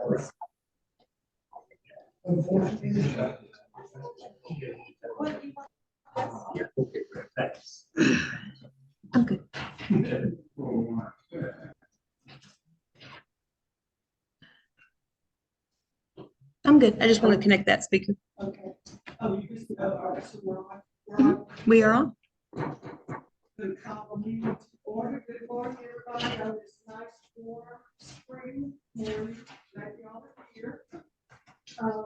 Okay, thanks. I'm good. I'm good. I just want to connect that speaker. Okay. Oh, you just, all right, so we're on. We are on. Good call meeting to order. Good morning, everybody, on this nice warm spring morning. Glad y'all are here. I would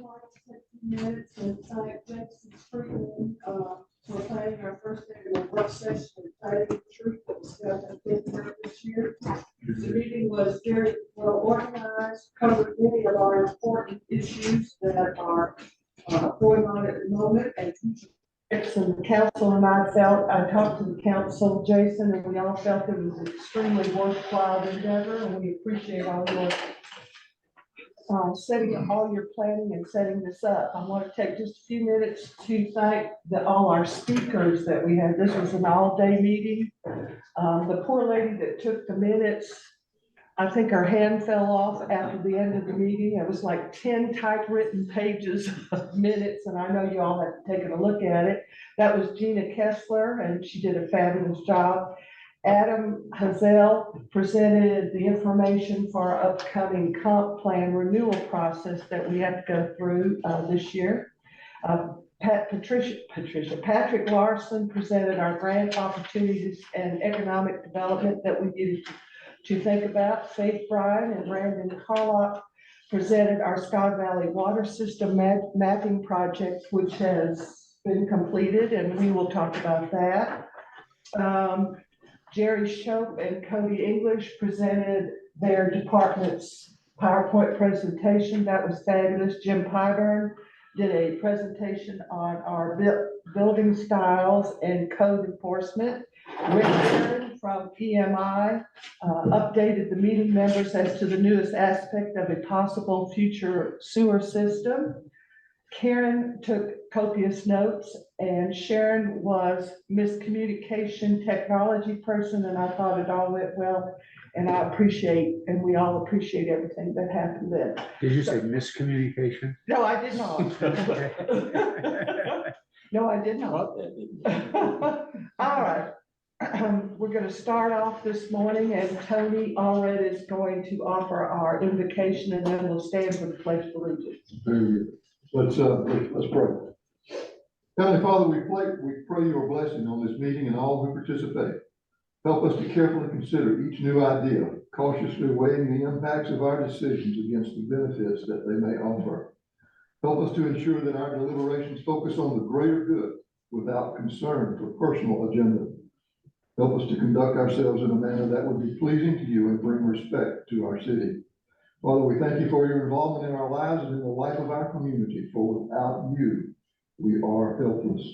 like to take a few minutes and thank Jason Freeman, for playing our first annual work session and telling the truth that was held at Denver this year. The meeting was very well organized, covered many of our important issues that are going on at the moment. And the council and I talked to the council, Jason, and we all felt it was an extremely worthwhile endeavor, and we appreciate all your setting all your planning and setting this up. I want to take just a few minutes to thank all our speakers that we had. This was an all-day meeting. The poor lady that took the minutes, I think her hand fell off after the end of the meeting. It was like 10 typewritten pages of minutes, and I know you all have taken a look at it. That was Gina Kessler, and she did a fabulous job. Adam Hazel presented the information for our upcoming comp plan renewal process that we have to go through this year. Patrick Larson presented our grant opportunities and economic development that we needed to think about. Faith Bryan and Brandon Carlock presented our Sky Valley water system mapping project, which has been completed, and we will talk about that. Jerry Shope and Cody English presented their department's PowerPoint presentation. That was fabulous. Jim Pyburn did a presentation on our building styles and code enforcement. Rick Aaron from PMI updated the meeting members as to the newest aspect of a possible future sewer system. Karen took copious notes, and Sharon was miscommunication technology person, and I thought it all went well, and I appreciate, and we all appreciate everything that happened then. Did you say miscommunication? No, I did not. No, I did not. All right. We're going to start off this morning, and Tony Allred is going to offer our invocation, and then we'll stand for the pledge of allegiance. Very good. Let's pray. Heavenly Father, we pray your blessing on this meeting and all who participate. Help us to carefully consider each new idea, cautiously weighing the impacts of our decisions against the benefits that they may offer. Help us to ensure that our deliberations focus on the greater good without concern for personal agenda. Help us to conduct ourselves in a manner that would be pleasing to you and bring respect to our city. Father, we thank you for your involvement in our lives and in the life of our community, for without you, we are helpless.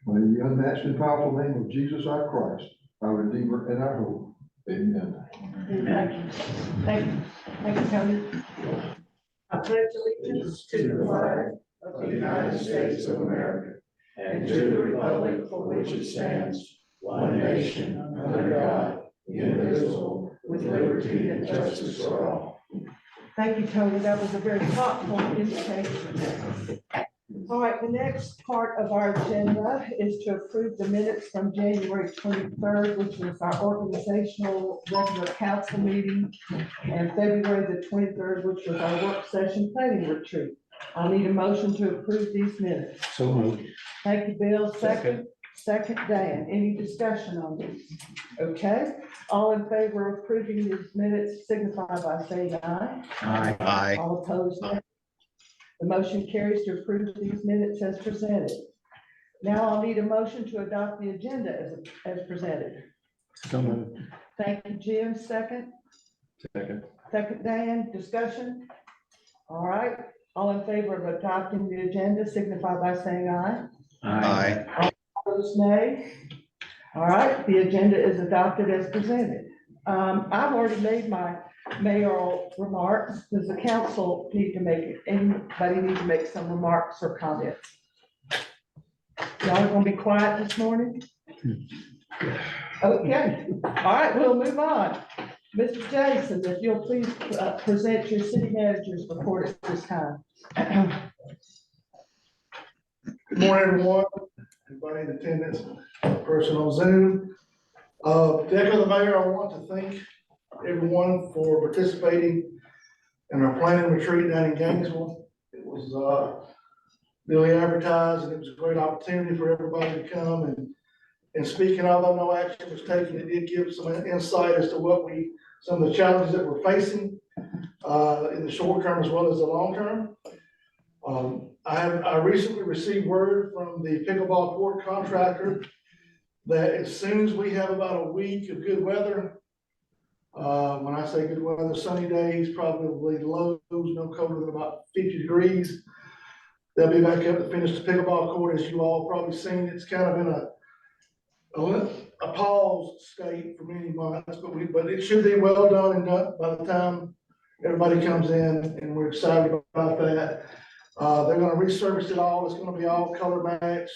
In the unmatched and powerful name of Jesus our Christ, our Redeemer and our hope. Amen. Thank you. Thank you. Thank you, Tony. I pledge allegiance to the flag of the United States of America and to the republic for which it stands, one nation, under God, indivisible, with liberty and justice for all. Thank you, Tony. That was a very thoughtful invitation. All right, the next part of our agenda is to approve the minutes from January 23rd, which was our organizational regular council meeting, and February the 23rd, which was our work session planning retreat. I'll need a motion to approve these minutes. So moved. Thank you, Bill. Second, Dan. Any discussion on these? Okay, all in favor of approving these minutes signify by saying aye. Aye. All opposed, no. The motion carries to approve these minutes as presented. Now I'll need a motion to adopt the agenda as presented. So moved. Thank you, Jim. Second, Dan. Discussion? All right, all in favor of adopting the agenda signify by saying aye. Aye. Opposed, nay. All right, the agenda is adopted as presented. I've already made my mayoral remarks. Does the council need to make it? Anybody need to make some remarks or comments? Y'all gonna be quiet this morning? Okay, all right, we'll move on. Mr. Jason, if you'll please present your city manager's report at this time. Good morning, everyone. Everybody in attendance, person on Zoom. To echo the mayor, I want to thank everyone for participating in our planning retreat down in Gainesville. It was newly advertised, and it was a great opportunity for everybody to come and speak. And although no action was taken, it did give some insight as to some of the challenges that we're facing in the short term as well as the long term. I recently received word from the pickleball court contractor that as soon as we have about a week of good weather, when I say good weather, sunny days, probably lows no colder than about 50 degrees, they'll be back up to finish the pickleball court. As you all probably seen, it's kind of in a pause state for many months, but it should be well done and done by the time everybody comes in, and we're excited about that. They're gonna resurface it all. It's gonna be all color matched,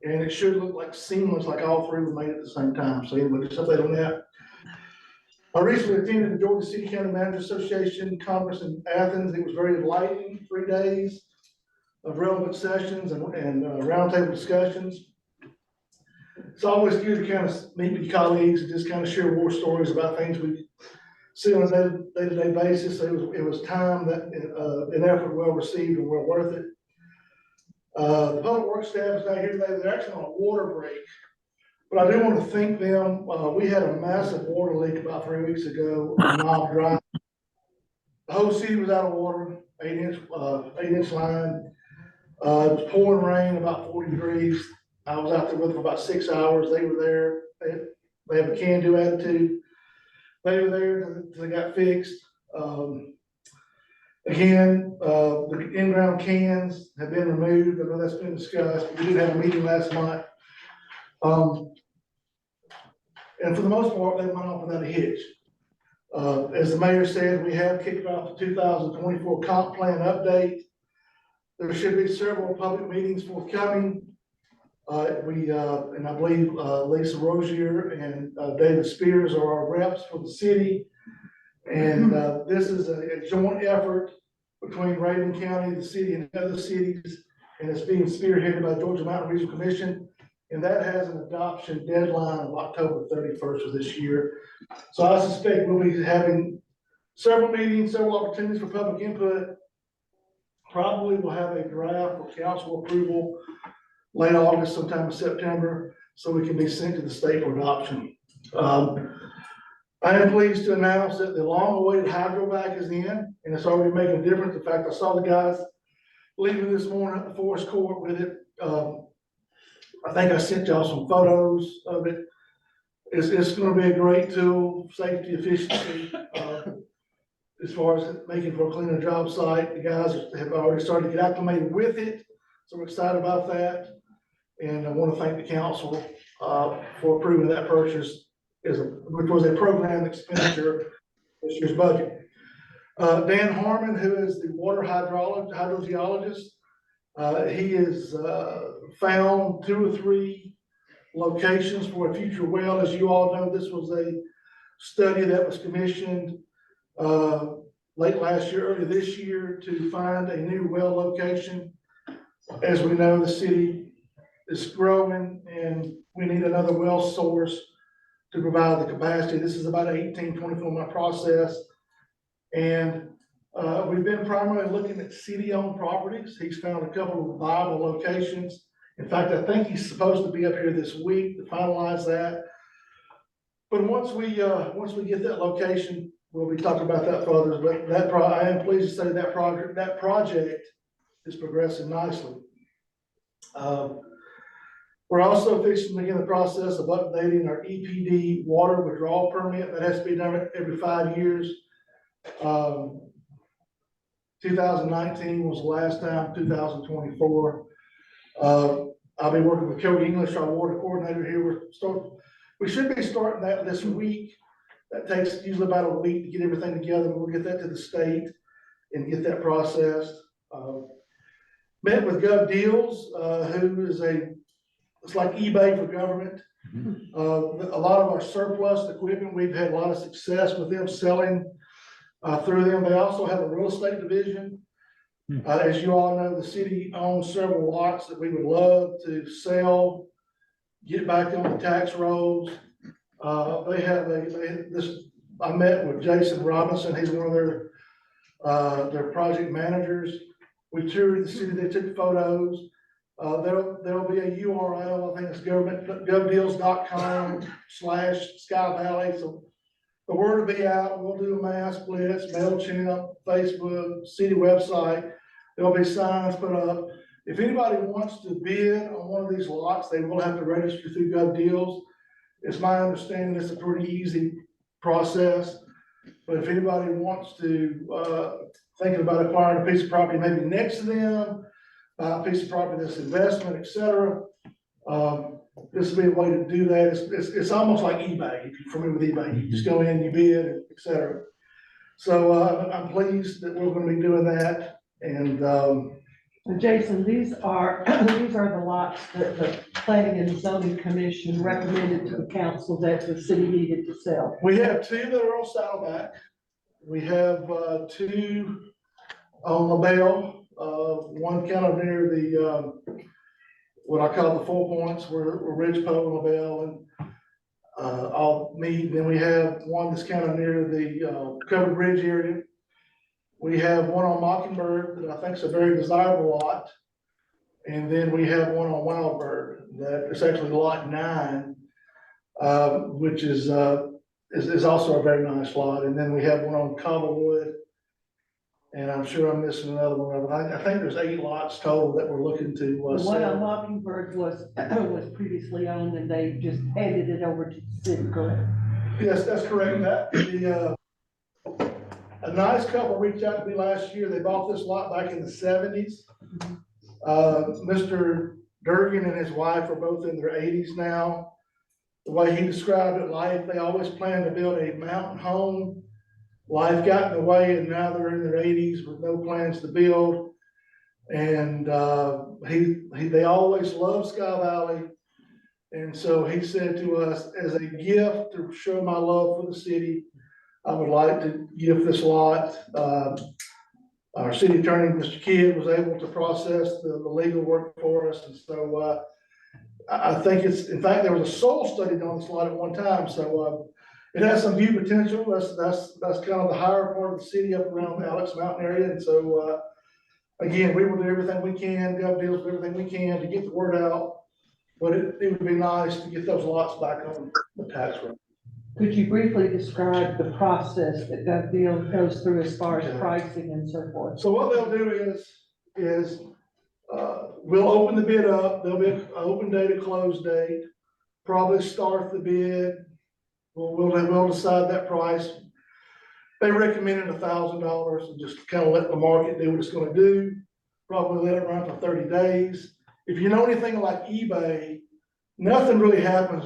and it should look like seamless, like all three were made at the same time. So anyway, just update on that. I recently attended the Georgia City County Manager Association Conference in Athens. It was very enlightening, 3 days of relevant sessions and roundtable discussions. It's always good to kind of meet with your colleagues and just kind of share war stories about things we see on a day-to-day basis. It was time that an effort well received and well worth it. The public works staff is not here today. They're actually on a water break, but I do want to thank them. We had a massive water leak about 3 weeks ago on Knob Drive. The whole city was out of water, 8-inch line. It was pouring rain, about 40 degrees. I was out there with them for about 6 hours. They were there. They have a can-do attitude. They were there until they got fixed. Again, the in-ground cans have been removed. I know that's been discussed. We did have a meeting last month. And for the most part, they went off without a hitch. As the mayor said, we have kicked off the 2024 comp plan update. There should be several public meetings forthcoming. And I believe Lisa Rozier and David Spears are our reps for the city. And this is a joint effort between Raven County, the city, and other cities. And it's being spearheaded by Georgia Mountain Regional Commission. And that has an adoption deadline of October 31st of this year. So I suspect we'll be having several meetings, several opportunities for public input. Probably we'll have a draft for council approval late August, sometime in September, so we can be sent to the state for adoption. I am pleased to announce that the long-awaited hydrovac is in, and it's already making a difference. In fact, I saw the guys leaving this morning at the Forest Court with it. I think I sent y'all some photos of it. It's gonna be a great tool, safety, efficiency, as far as making for a cleaner job site. The guys have already started to get acclimated with it, so we're excited about that. And I want to thank the council for approving that purchase, which was a program expenditure this year's budget. Dan Harmon, who is the water hydrogeologist, he has found 2 or 3 locations for a future well. As you all know, this was a study that was commissioned late last year, early this year, to find a new well location. As we know, the city is growing and we need another well source to provide the capacity. This is about an 18-24-month process. And we've been primarily looking at city-owned properties. He's found a couple of viable locations. In fact, I think he's supposed to be up here this week to finalize that. But once we get that location, we'll be talking about that further. But I am pleased to say that project is progressing nicely. We're also fixing to begin the process of updating our EPD water withdrawal permit. That has to be done every 5 years. 2019 was the last time, 2024. I'll be working with Cody English, our water coordinator here. We should be starting that this week. That takes usually about a week to get everything together, but we'll get that to the state and get that processed. Met with Gov Deals, who is a it's like eBay for government. A lot of our surplus equipment, we've had a lot of success with them selling through them. They also have a real estate division. As you all know, the city owns several lots that we would love to sell, get back on the tax rolls. I met with Jason Robinson, he's one of their project managers. We toured the city, they took photos. There'll be a URL, I think it's govdeals.com/Sky Valley, so the word will be out. We'll do a mass blitz, MailChimp, Facebook, city website. There'll be signs put up. If anybody wants to bid on one of these lots, they will have to register through GovDeals. It's my understanding it's a pretty easy process. But if anybody wants to, thinking about acquiring a piece of property maybe next to them, buy a piece of property that's investment, et cetera, this would be a way to do that. It's almost like eBay. If you're familiar with eBay, you just go in, you bid, et cetera. So I'm pleased that we're going to be doing that. And Jason, these are the lots that the Planning and Zoning Commission recommended to the council that the city needed to sell. we have two that are on Saddleback. We have two on LaBelle. One kind of near the what I call the 4 points, where Ridgepole and LaBelle and all meet. Then we have one that's kind of near the Covered Bridge area. We have one on Mockingbird that I think is a very desirable lot. And then we have one on Wildbird that is actually lot 9, which is also a very nice lot. And then we have one on Cobblewood. And I'm sure I'm missing another one. I think there's 8 lots total that we're looking to The one on sell. Mockingbird was previously owned and they just handed it over to the city, correct? Yes, that's correct. A nice couple reached out to me last year. They bought this lot back in the 70s. Mr. Durgan and his wife are both in their 80s now. The way he described it, life, they always planned to build a mountain home. Life got in the way and now they're in their 80s with no plans to build. And they always loved Sky Valley. And so he said to us, as a gift to show my love for the city, I would like to give this lot. Our city attorney, Mr. Kidd, was able to process the legal work for us. And so I think in fact, there was a soil study on this lot at one time. So it has some view potential. That's kind of the higher part of the city up around the Alex Mountain area. And so again, we will do everything we can, GovDeals, do everything we can to get the word out. But it would be nice to get those lots back on the tax roll. Could you briefly describe the process that GovDeals goes through as far as pricing and so forth? So what they'll do is we'll open the bid up. There'll be an open date, a close date, probably start the bid. We'll decide that price. They recommended $1,000 and just kind of let the market do what it's going to do. Probably let it run for 30 days. If you know anything like eBay, nothing really happens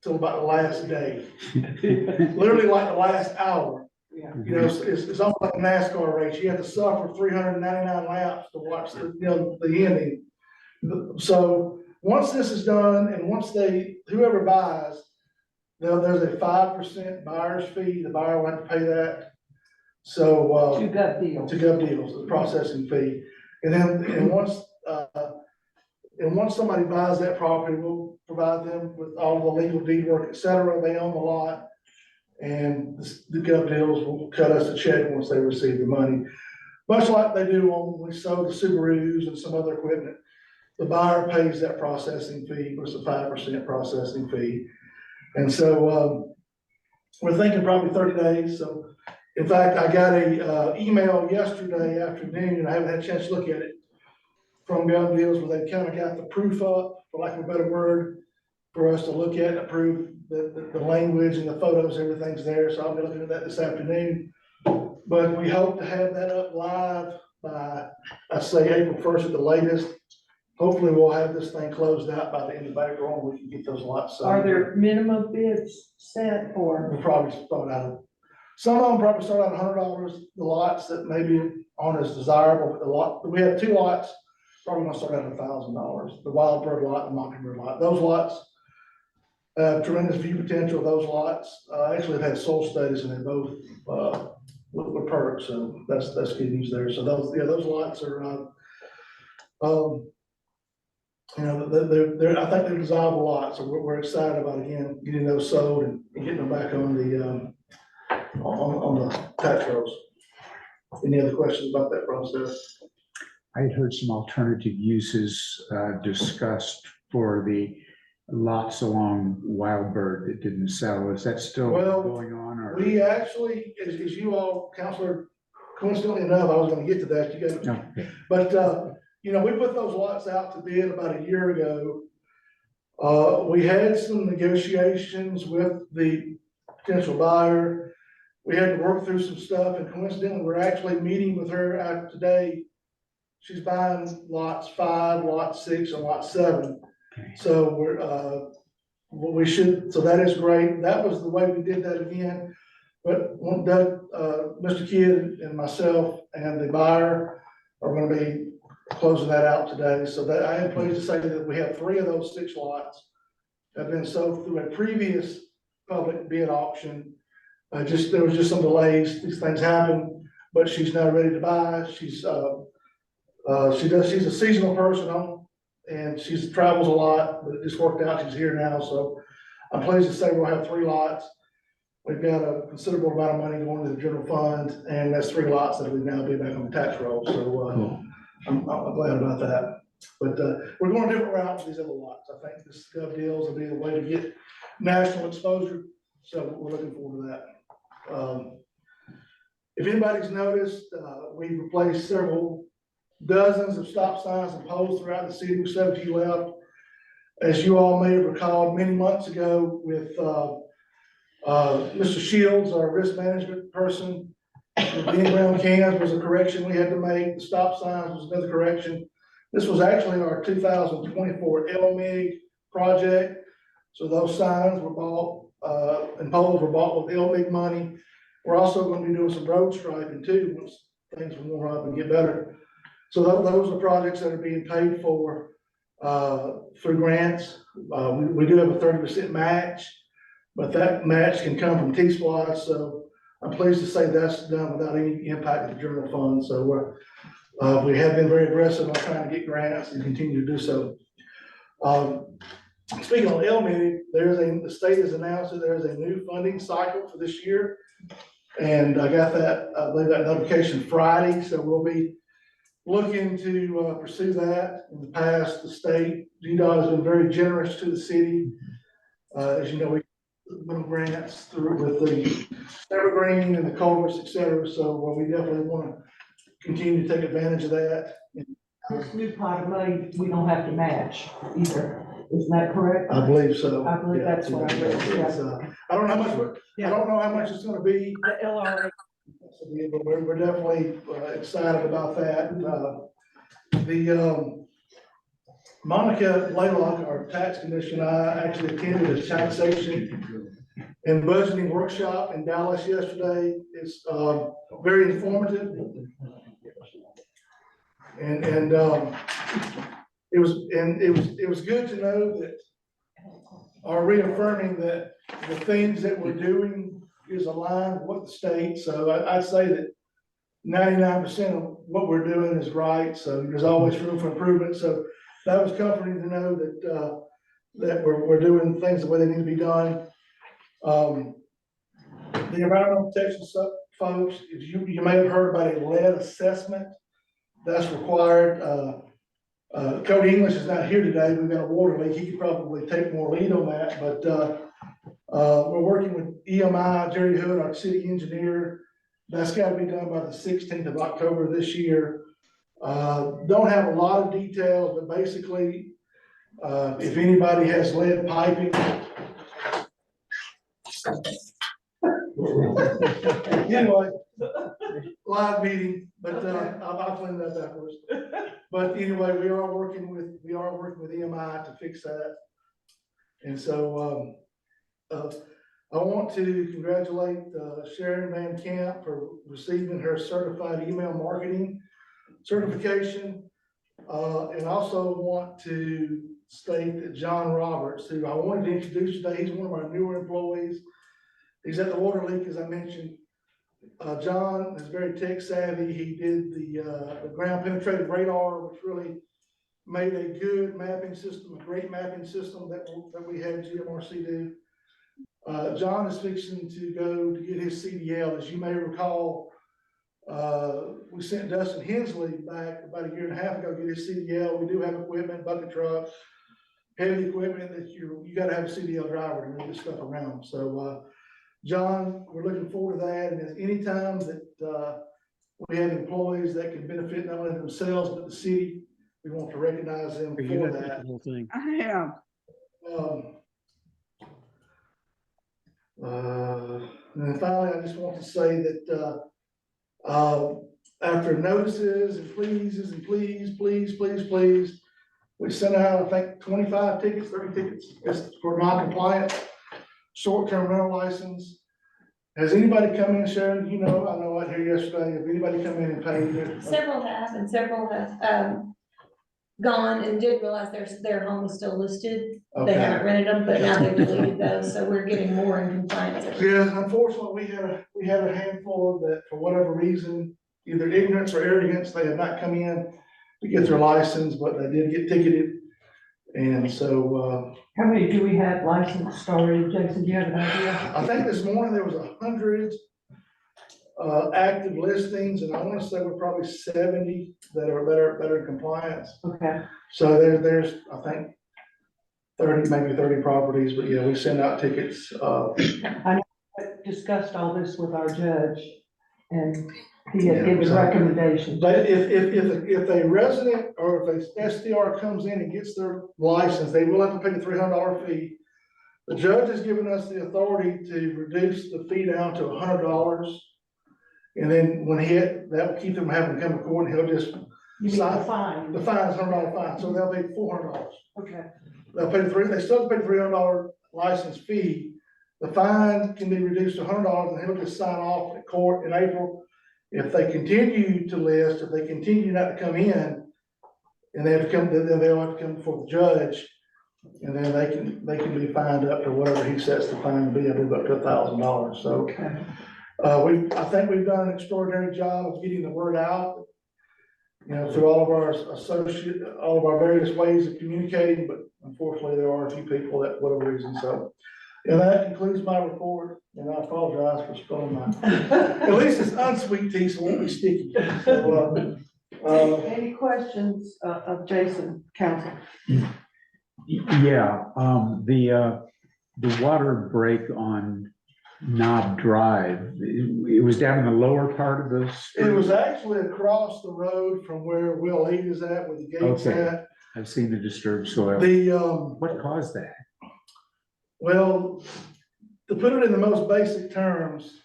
till about the last day. Literally like the last hour. Yeah. You know, it's almost like a NASCAR race. You have to suffer 399 laps to watch the ending. So once this is done and once whoever buys, there's a 5% buyer's fee. The buyer will have to pay that. So To GovDeals. to GovDeals, the processing fee. And once somebody buys that property, we'll provide them with all the legal deed work, et cetera. They own the lot. And the GovDeals will cut us a check once they receive the money. Much like they do when we sell the Subarus and some other equipment. The buyer pays that processing fee, which is a 5% processing fee. And so we're thinking probably 30 days. So in fact, I got a email yesterday afternoon, and I haven't had a chance to look at it, from GovDeals, where they kind of got the proof up, for lack of a better word, for us to look at and approve the language and the photos, everything's there. So I'll be looking at that this afternoon. But we hope to have that up live by, I say, April 1st at the latest. Hopefully we'll have this thing closed out by the end of April and we can get those lots sold. Are there minimum bids set or? We'll probably start out, some of them probably start out $100, the lots that maybe aren't as desirable, but we have 2 lots probably gonna start at $1,000. The Wild Bird lot, the Mockingbird lot, those lots, tremendous view potential, those lots, actually have had soil studies and they both, with perk, so that's good news there. So those lots are, you know, they're, I think they're desirable lots, so we're excited about, again, getting those sold and getting them back on the, on the tax rolls. Any other questions about that process? I had heard some alternative uses discussed for the lots along Wild Bird that didn't sell. Is that still Well, going on, or? We actually, as you all, Counselor, coincidentally enough, I was gonna get to that, you guys, Okay. but, you know, we put those lots out to bid about a year ago. We had some negotiations with the potential buyer. We had to work through some stuff, and coincidentally, we're actually meeting with her out today. She's buying lots 5, lot 6, and lot 7. Okay. So we're, so that is great. That was the way we did that again. But when Doug, Mr. Kidd and myself and the buyer are gonna be closing that out today. So that, I am pleased to say that we have 3 of those 6 lots have been sold through a previous public bid auction. There was just some delays, these things happen, but she's now ready to buy. She's a seasonal person, and she travels a lot, but it just worked out, she's here now, so I'm pleased to say we'll have 3 lots. We've got a considerable amount of money going to the general fund, and that's 3 lots that will now be back on the tax roll, so, I'm glad about that. But, we're going a different route with these other lots. I think this gov deals will be the way to get national exposure, so we're looking forward to that. If anybody's noticed, we've replaced several dozens of stop signs and poles throughout the city. We said a few left. As you all may have recalled, many months ago with Mr. Shields, our risk management person, the in-ground cans was a correction we had to make. The stop signs was another correction. This was actually our 2024 LMIG project. So those signs were bought, and poles were bought with LMIG money. We're also going to be doing some road striping too, once things will warm up and get better. So those are projects that are being paid for through grants. We do have a 30% match, but that match can come from T-Splot. So I'm pleased to say that's done without any impact to the general fund. So we have been very aggressive on trying to get grants and continue to do so. Speaking on LMIG, the state has announced that there's a new funding cycle for this year. And I got that, I believe that notification Friday. So we'll be looking to pursue that. In the past, the state, GDOT has been very generous to the city. As you know, we little grants through with the evergreen and the culverts, et cetera. So we definitely want to continue to take advantage of that. This new pot of money, we don't have to match either. Isn't that correct? I believe so. I believe that's what I read, yeah. It's, I don't know how much, I don't know how much it's gonna be, The LRA. but we're definitely excited about that. Monica Blaylock, our tax commission, I actually attended a taxation and budgeting workshop in Dallas yesterday. It's very informative. And it was good to know that, or reaffirming that the things that we're doing is aligned with what the state. So I'd say that 99% of what we're doing is right. So there's always room for improvement. So that was comforting to know that that we're doing things the way they need to be done. The environmental protection folks, you may have heard about a lead assessment that's required. Cody English is not here today. We've got a water leak. He could probably take more lead on that, but we're working with EMI, Jerry Hood, our city engineer. That's got to be done by the 16th of October this year. Don't have a lot of details, but basically, if anybody has lead piping. Anyway, live meeting, but I'll clean that afterwards. But anyway, we are working with EMI to fix that. And so I want to congratulate Sharon Van Camp for receiving her certified email marketing certification. And also want to state that John Roberts, who I wanted to introduce today, he's one of our newer employees. He's at the water leak, as I mentioned. John is very tech savvy. He did the ground penetrating radar, which really made a good mapping system, a great mapping system that we had GMRC do. John is fixing to go to get his CDL. As you may recall, we sent Dustin Hensley back about a year and a half ago to get his CDL. We do have equipment, bucket truck, heavy equipment that you gotta have a CDL driver to move this stuff around. So, John, we're looking forward to that. And any time that, we have employees that can benefit not only themselves, but the city, we want to recognize them for that. I am. And then finally, I just want to say that, after notices and pleases and please, we sent out, I think, 25 tickets, 30 tickets for non-compliance, short-term rental license. Has anybody come in, Sharon? You know, I know out here yesterday, have anybody come in and paid? Several have, and several have, gone and did realize their home is still listed. They Okay. haven't rented them, but now they've deleted those, so we're getting more in compliance. Yeah, unfortunately, we had a handful that, for whatever reason, either ignorance or arrogance, they have not come in to get their license, but they did get ticketed. And so, How many do we have licensed already, Jason? Do you have an idea? I think this morning there was 100 active listings, and I want to say we're probably 70 that are in compliance. Okay. So there's, I think, 30, maybe 30 properties, but yeah, we send out tickets. I discussed all this with our judge, and he had Yeah, given so- recommendations. But if a resident or if a SDR comes in and gets their license, they will have to pay the $300 fee. The judge has given us the authority to reduce the fee down to $100. And then when that will keep them having to come to court, and he'll just, You mean the fine? the fine is $100 fine, so they'll pay $400. Okay. They'll pay they still pay the $300 license fee. The fine can be reduced to $100, and he'll just sign off at court in April. If they continue to list, if they continue not to come in, and they have to come, then they'll have to come before the judge, and then they can be fined up to whatever he sets the fine to be, I believe up to $1,000. So, Okay. I think we've done an extraordinary job of getting the word out, you know, through all of our various ways of communicating, but unfortunately, there are a few people that, for whatever reason, so. And that concludes my report, and I apologize for spilling my, at least it's unsweet tea, so it won't be sticky. So, Any questions of Jason, council? Yeah, the water break on Knob Drive, it was down in the lower part of this. it was actually across the road from where Will Eat is at, where the gate's Okay. at. I've seen the disturbed soil. What caused that? Well, to put it in the most basic terms,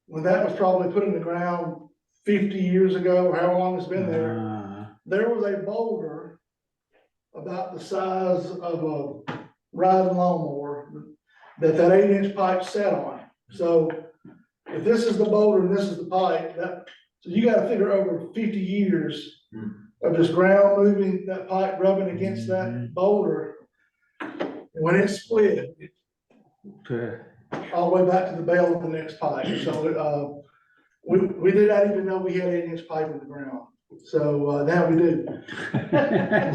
when that was probably put in the ground 50 years ago, or however long it's been there, there was a boulder about the size of a riding lawnmower that 8-inch pipe sat on. So if this is the boulder and this is the pipe, so you gotta figure over 50 years of just ground moving, that pipe rubbing against that boulder. And when it split, all the way back to the bale of the next pipe. So, we did not even know we had 8-inch pipe in the ground. So, now we do.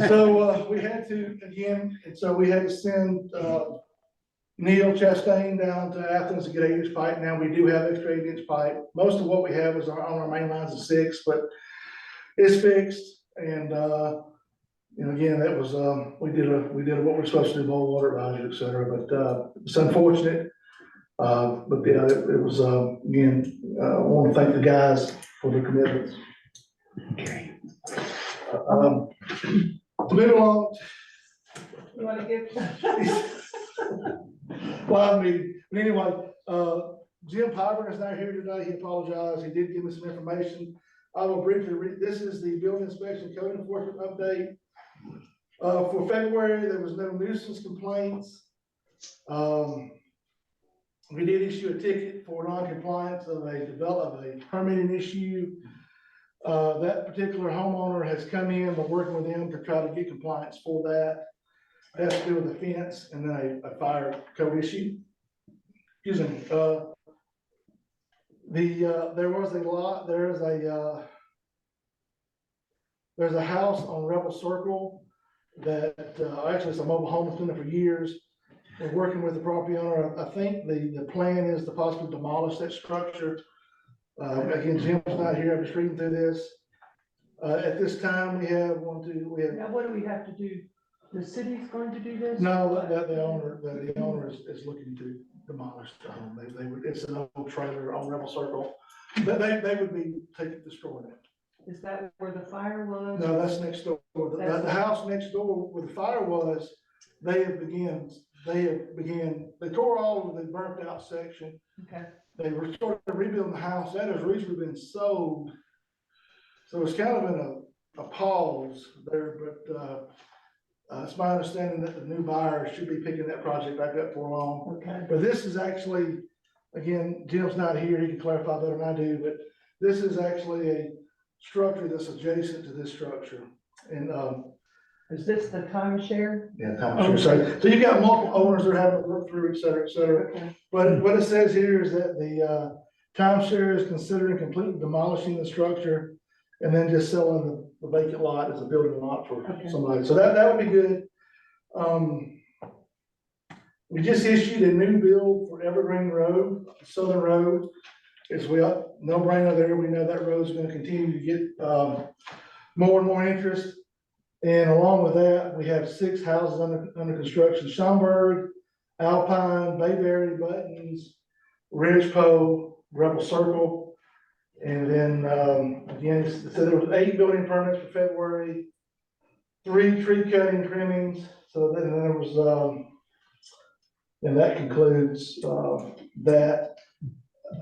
So, we had to, again, and so we had to send, Neil Chastain down to Athens to get 8-inch pipe. Now we do have extra 8-inch pipe. Most of what we have is on our main lines of 6, but it's fixed. And, you know, again, that was, we did what we're supposed to do, boil water riser, et cetera, but, it's unfortunate. But yeah, it was, again, I want to thank the guys for their commitments. Okay. To move along. You want to give? Well, I mean, but anyway, Jim Pyburn is not here today. He apologized. He did give me some information. I will briefly read, this is the building inspection code enforcement update. For February, there was no nuisance complaints. We did issue a ticket for non-compliance of a permitting issue. That particular homeowner has come in, we're working with them to try to get compliance for that. It has to do with the fence and then a fire code issue. Excuse me, there was a lot, there's a house on Rebel Circle that, actually it's a mobile home, it's been there for years. We're working with the property owner. I think the plan is to possibly demolish that structure. Again, Jim's not here, I'm just reading through this. At this time, we have Now, what do we have to do? The city's going to do this? no, the owner is looking to demolish the home. It's an old trailer on Rebel Circle. They would be destroying it. Is that where the fire was? No, that's next door. The house next door where the fire was, they tore all of the burnt out section. Okay, They were starting to rebuild the house. That has recently been sold. So it's kind of been a pause there, but, it's my understanding that the new buyer should be picking that project back up for long. okay. But this is actually, again, Jim's not here, he can clarify better than I do, but this is actually a structure that's adjacent to this structure. And, Is this the timeshare? yeah, so you've got multiple owners that have to work through, et cetera, et cetera. Okay. But what it says here is that the, timeshare is considering completely demolishing the structure and then just selling the vacant lot as a building lot for Okay. somebody. So that would be good. We just issued a new bill for Evergreen Road, Southern Road. It's no brainer there. We know that road's gonna continue to get, more and more interest. And along with that, we have 6 houses under construction: Schaumburg, Alpine, Bayberry, Buttons, Ridgepole, Rebel Circle. And then, again, it said there was 8 building permits for February, 3 tree cutting trimmings. So then there was, and that concludes, that.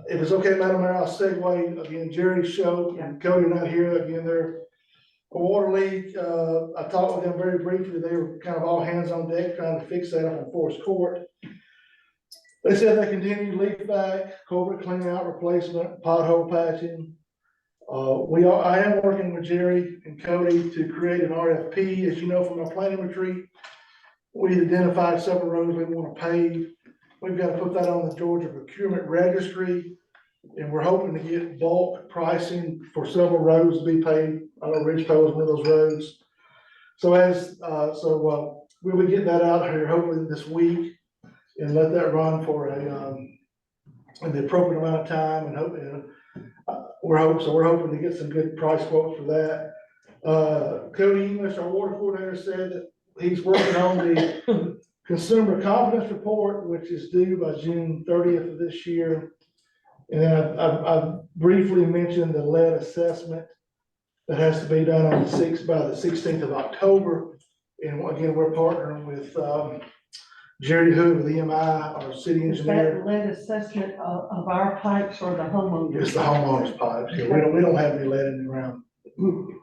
If it's okay, Madam Mayor, I'll segue again, Jerry's show, and Cody not here, again, they're a water leak. I talked with them very briefly. They were kind of all hands on deck trying to fix that up in Forest Court. They said they continue leak back, culvert clean out, replacement, pothole patching. I am working with Jerry and Cody to create an RFP. As you know, from our planning retreat, we identified several roads we want to pave. We've got to put that on the Georgia Procurement Registry, and we're hoping to get bulk pricing for several roads to be paved. I know Ridgepole is one of those roads. So we would get that out here hopefully this week and let that run for in the appropriate amount of time, and we're hoping to get some good price quotes for that. Cody English, our water coordinator, said that he's working on the Consumer Confidence Report, which is due by June 30th of this year. And then I briefly mentioned the lead assessment that has to be done on by the 16th of October. And again, we're partnering with Jerry Hood with EMI, our city Is engineer. that lead assessment of our pipes or the homeowners? It's the homeowners pipes. Yeah, we don't have any lead in the ground.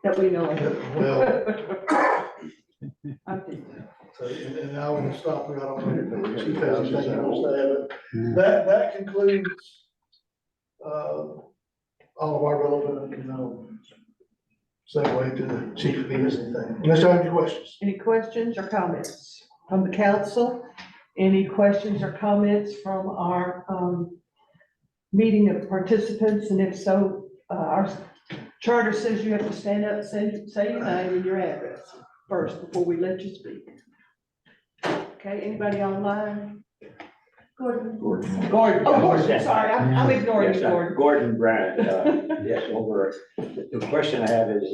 That we know of. Well, I think. so, and I will stop right on there. Chief has anything else to add, but that concludes all of our relevant, segue to the chief if he has anything. Unless you have any questions. Any questions or comments from the council? Any questions or comments from our meeting of participants? And if so, our charter says you have to stand up, say your name and your address first before we let you speak. Okay, anybody online? Gordon. Gordon. Gordon, oh, Gordon, Yes. sorry, I'm ignoring Yes, you, Gordon. Gordon Brandt, yes, over, the question I have is,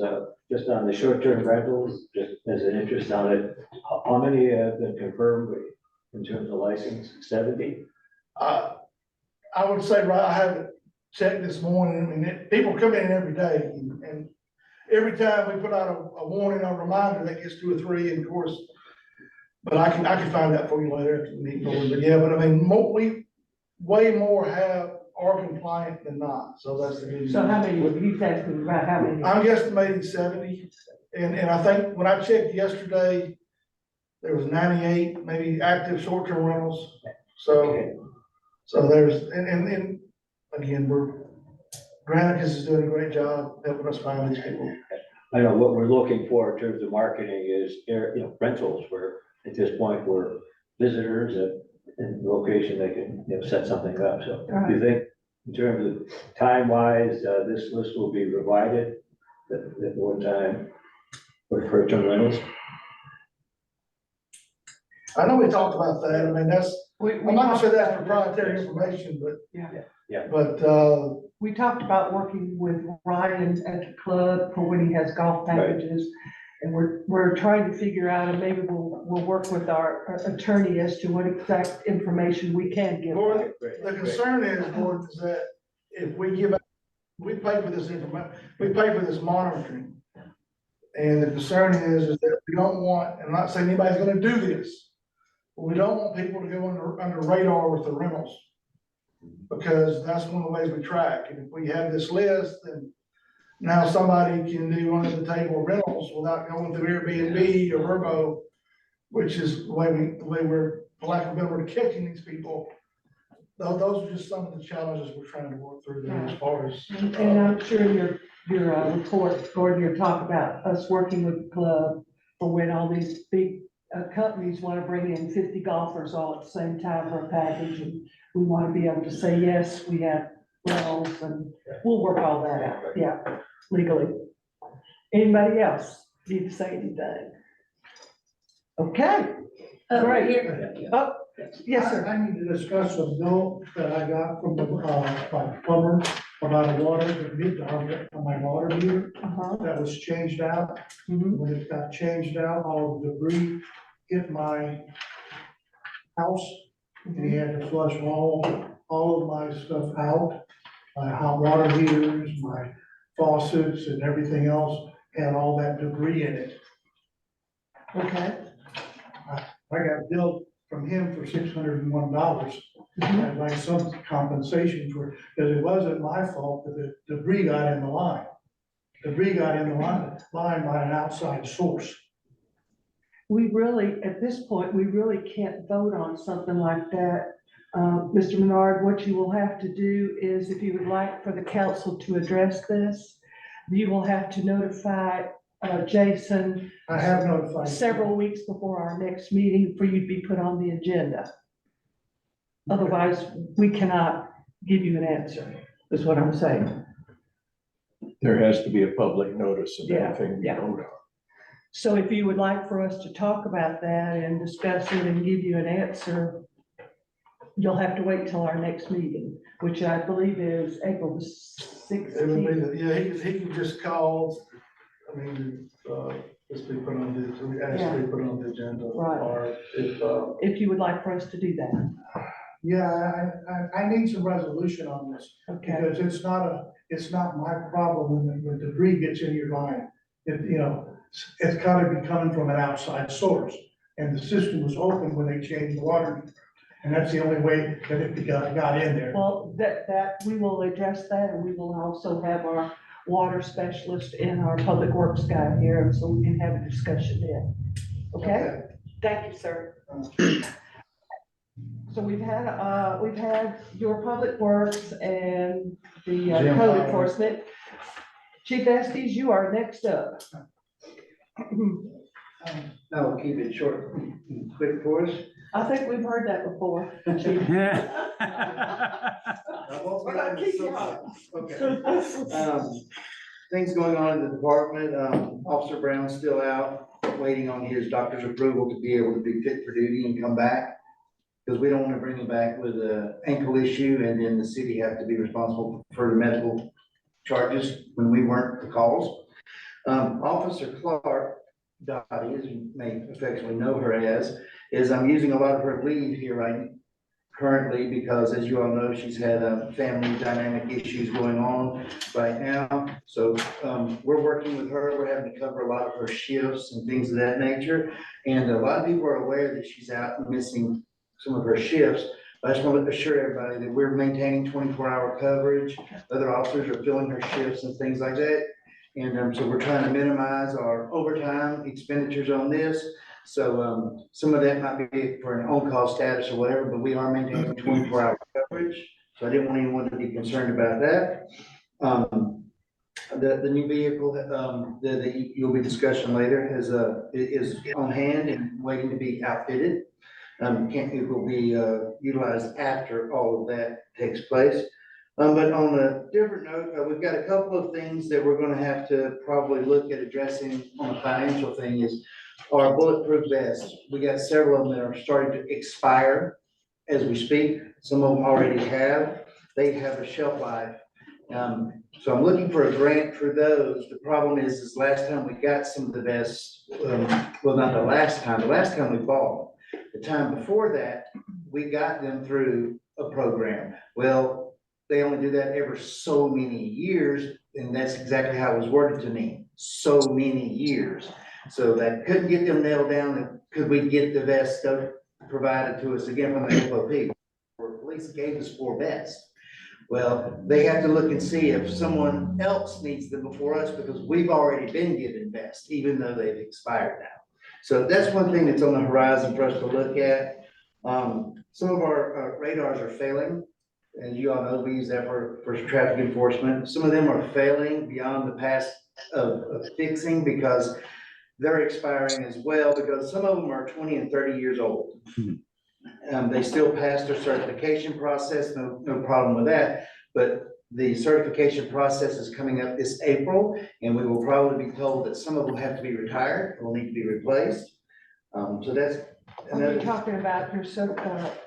just on the short-term rentals, just as an interest on it, how many have been confirmed in terms of license? 70? I would say, right, I haven't checked this morning, people come in every day, and every time we put out a warning or reminder, that gets 2 or 3, and of course, but I can find that for you later after the meeting, but yeah, but I mean, way more are compliant than not, so that's the good news. So how many, he's asking about how many? I'm guesstimating 70, and I think when I checked yesterday, there was 98 maybe active short-term rentals, so. Okay. So there's, and again, Granicus is doing a great job helping us find these people. I know what we're looking for in terms of marketing is, rentals, where at this point, we're visitors at location, they can, set something up, so. Do you think, in terms of time-wise, this list will be provided at one time for short-term rentals? I know we talked about that, I mean, I'm not gonna say that's proprietary this. information, but. Yeah. Yeah. But, We talked about working with Ryan at the club for when he has golf Right. packages. And we're trying to figure out, and maybe we'll work with our attorney as to what exact information we can give. Board, Great, the great. concern is, board, is that if we give, we pay for this information, we pay for this monitoring. And the concern is that we don't want, I'm not saying anybody's gonna do this, but we don't want people to go under radar with the rentals. Because that's one of the ways we track, and if we have this list, then now somebody can do under the table rentals without going through Airbnb or Vrbo, which is the way we're, for lack of a better word, catching these people. Those are just some of the challenges we're trying to work through there as far as. And I'm sure your report, or your talk about us working with the club for when all these big companies want to bring in 50 golfers all at the same time for a package. And we want to be able to say, yes, we have wells, and we'll work all that out, yeah, legally. Anybody else need to say anything? Okay, Great. Here, oh, yes, sir. I need to discuss a bill that I got from the, my plumber about a water, that needs on my water meter Uh-huh. that was changed out. Mhm. When it got changed out, all the debris hit my house, and he had to flush all of my stuff out. My hot water heaters, my faucets and everything else had all that debris in it. Okay. I got billed from him for $601. Mhm. I'd like some compensation for, because it wasn't my fault that the debris got in the line. Debris got in the line by an outside source. We really, at this point, we really can't vote on something like that. Mr. Menard, what you will have to do is, if you would like for the council to address this, you will have to notify Jason I have notified. several weeks before our next meeting for you to be put on the agenda. Otherwise, we cannot give you an answer, is what I'm saying. There has to be a public notice of Yeah, anything we yeah. vote on. So if you would like for us to talk about that and discuss it and give you an answer, you'll have to wait till our next meeting, which I believe is April the It would be, 16th. yeah, he can just call, I mean, just be put on the, we ask to be put on the agenda. Right. Or if, If you would like for us to do that, Yeah, I need some resolution on this, okay? because it's not my problem when debris gets in your line. It's gotta be coming from an outside source, and the system was open when they changed water. And that's the only way that it got in there. Well, that, we will address that, and we will also have our water specialist and our public works guy here, and so we can have a discussion then. Okay? Thank you, sir. So we've had your public works and the Jim code Fowler. enforcement. Chief Estes, you are next up. I'll keep it short and quick for us. I think we've heard that before, Chief. We're gonna keep you on. Okay. Things going on in the department, Officer Brown's still out, waiting on his doctor's approval to be able to be fit for duty and come back. Because we don't want to bring him back with an ankle issue and then the city have to be responsible for the medical charges when we weren't the cause. Officer Clark, Dottie, as you may affectionately know her as, is I'm using a lot of her leave here right currently because as you all know, she's had family dynamic issues going on right now. So we're working with her. We're having to cover a lot of her shifts and things of that nature. And a lot of people are aware that she's out and missing some of her shifts. I just want to assure everybody that we're maintaining 24-hour coverage. Other officers are filling her shifts and things like that. And so we're trying to minimize our overtime expenditures on this. So some of that might be for an on-call status or whatever, but we are maintaining 24-hour coverage. So I didn't want anyone to be concerned about that. The new vehicle, that you'll be discussing later is on hand and waiting to be outfitted. It will be, utilized after all of that takes place. But on a different note, we've got a couple of things that we're gonna have to probably look at addressing on a financial thing is our bulletproof vests. We got several of them that are starting to expire as we speak. Some of them already have. They have a shelf life. So I'm looking for a grant for those. The problem is last time we got some of the vests, well, not the last time we bought them. The time before that, we got them through a program. Well, they only do that every so many years, and that's exactly how it was worded to me, so many years. So that couldn't get them nailed down, could we get the vest provided to us again from the FOP? Or police gave us 4 vests. Well, they have to look and see if someone else needs them before us, because we've already been given vests, even though they've expired now. So that's one thing that's on the horizon for us to look at. Some of our radars are failing. As you all know, we use that for traffic enforcement. Some of them are failing beyond the past of fixing because they're expiring as well, because some of them are 20 and 30 years old. They still pass their certification process, no problem with that. But the certification process is coming up this April, and we will probably be told that some of them have to be retired, will need to be replaced. So that's Are you another, talking about your the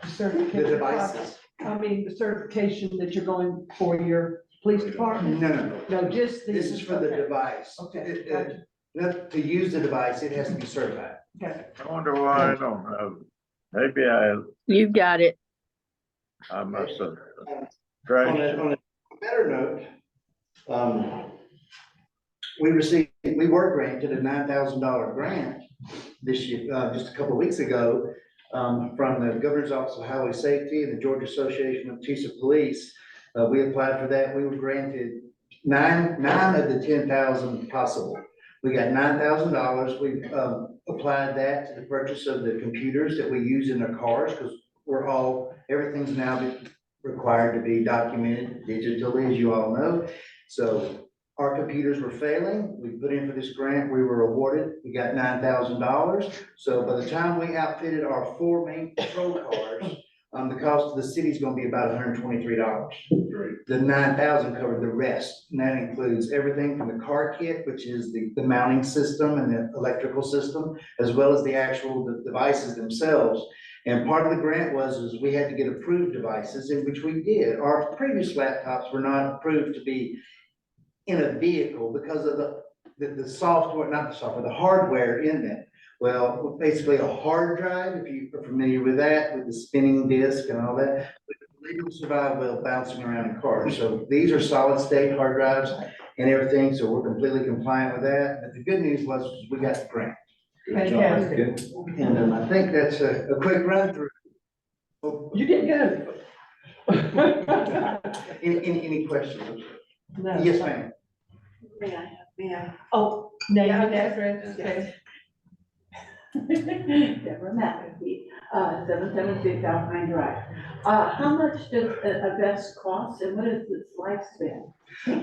certification? devices. I mean, the certification that you're going for your police department? No. No, just the. This is for the okay, device. Okay, gotcha. Not to use the device, it has to be certified. Okay. I wonder why I don't have, maybe You got it. I must have. On a better note, we were granted a $9,000 grant this year, just a couple of weeks ago, from the Governor's Office of Highway Safety and the Georgia Association of Chiefs of Police. We applied for that. We were granted nine of the 10,000 possible. We got $9,000. We applied that to the purchase of the computers that we use in our cars, because everything's now required to be documented digitally, as you all know. So our computers were failing. We put in for this grant. We were awarded. We got $9,000. So by the time we outfitted our 4 main patrol cars, the cost of the city is going to be about $123. The 9,000 covered the rest, and that includes everything from the car kit, which is the mounting system and the electrical system, as well as the actual devices themselves. And part of the grant was we had to get approved devices, in which we did. Our previous laptops were not approved to be in a vehicle because of the software, not the software, the hardware in them. Well, basically a hard drive, if you are familiar with that, with the spinning disc and all that, they don't survive well bouncing around in cars. So these are solid state hard drives and everything, so we're completely compliant with that. But the good news was we got the grant. Fantastic. And I think that's a quick run through. You did good. Any questions? No. Yes, ma'am. May I? Oh, name and address. Okay. Deborah McAfee, 776 Alpine Drive. How much does a vest cost and what is its lifespan?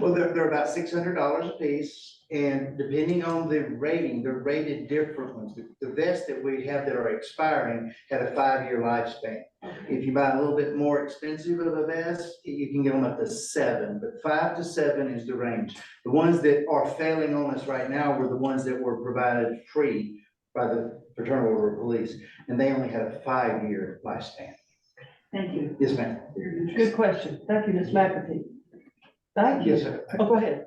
Well, they're about $600 a piece, and depending on the rating, they're rated different ones. The vests that we have that are expiring had a 5-year lifespan. If you buy a little bit more expensive of a vest, you can get them up to 7, but 5 to 7 is the range. The ones that are failing on us right now were the ones that were provided free by the Fraternal Order of Police, and they only had a 5-year lifespan. Thank you. Yes, ma'am. Good question. Thank you, Ms. McAfee. Thank you. Yes, sir. Oh, go ahead.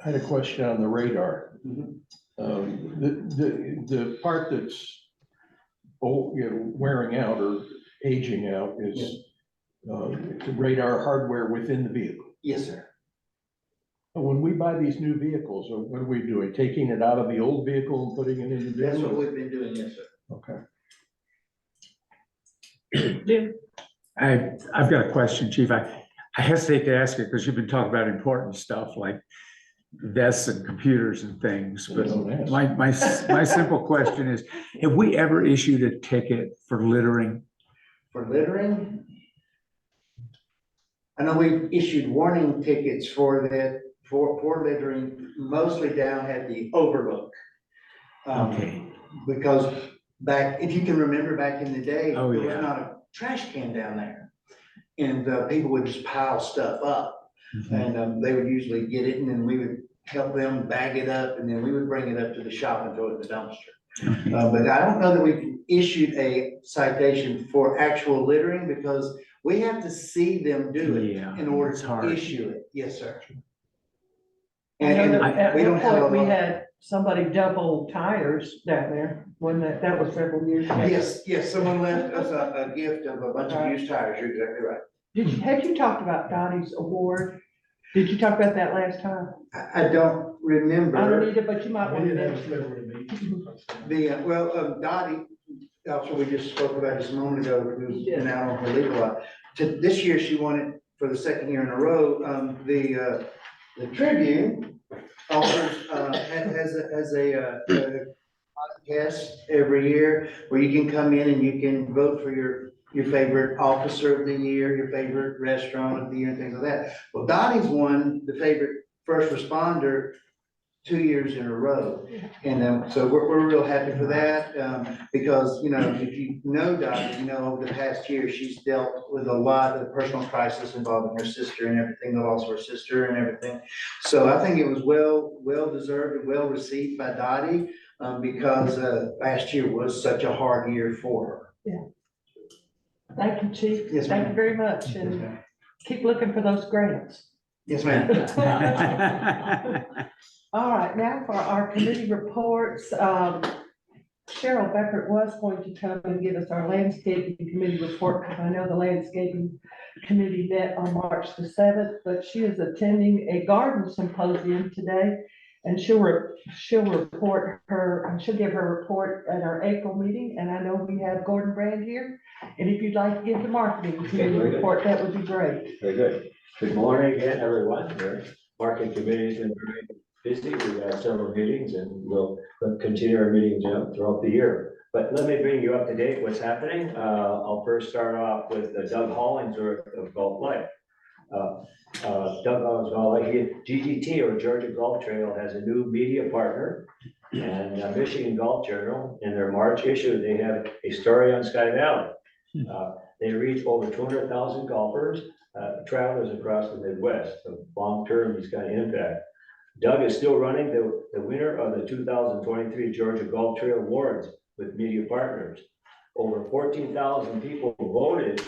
I had a question on the radar. Mhm. The part that's wearing out or aging out is the radar hardware within the vehicle. Yes, sir. When we buy these new vehicles, what are we doing? Taking it out of the old vehicle and putting it in the That's new? what we've been doing, yes, sir. Okay. Jim? I've got a question, Chief. I hesitate to ask it because you've been talking about important stuff like vests and computers and things, but Don't ask. my simple question is, have we ever issued a ticket for littering? For littering, I know we issued warning tickets for that, for littering, mostly down at the overlook. Okay. Because back, if you can remember back in the day, Oh, there was yeah. not a trash can down there. And, people would just pile stuff up. Mhm. And, they would usually get it and then we would help them bag it up and then we would bring it up to the shop and throw it in the dumpster. But I don't know that we've issued a citation for actual littering because we have to see them do it Yeah, in order it's to hard. issue it. Yes, sir. I know And that at we don't one have a point, we lot. had somebody double tires down there, when that was several years ago. Yes, someone left us a gift of a bunch of used tires. You're exactly right. Had you talked about Dottie's award? Did you talk about that last time? I don't remember. I don't either, but you might want We to didn't have a mention. February meeting. Dottie, also we just spoke about just a moment ago, who's been out on her leave a lot. This year, she won it for the second year in a row. The Tribune offers, has a contest every year where you can come in and you can vote for your favorite officer of the year, your favorite restaurant of the year, and things like that. Well, Dottie's won the favorite first responder 2 years in a row. And, so we're real happy for that, because, you know, if you know Dottie, you know, over the past year, she's dealt with a lot of personal crisis involving her sister and everything, the loss of her sister and everything. So I think it was well deserved and well received by Dottie, because, last year was such a hard year for her. Thank you, Chief. Yes, Thank ma'am. you very much, and keep looking for those grants. Yes, ma'am. All right, now for our committee reports. Cheryl Beckert was going to come and give us our landscaping committee report, because I know the landscaping committee met on March the 7th, but she is attending a garden symposium today. And she'll report she'll give her report at our April meeting, and I know we have Gordon Brand here. And if you'd like to give the marketing committee very good. report, that would be great. Very good. Good morning again, everyone. Our marketing committee has been very busy. We've had several meetings and we'll continue our meetings throughout the year. But let me bring you up to date what's happening. I'll first start off with Doug Hollingsworth of Golf Life. Doug Hollingsworth, GGT, or Georgia Golf Trail, has a new media partner, and Michigan Golf Journal, in their March issue, they have a story on Sky Valley. They reach over 200,000 golfers, travelers across the Midwest. So long-term, he's got an impact. Doug is still running the winner of the 2023 Georgia Golf Trail Awards with media partners. Over 14,000 people voted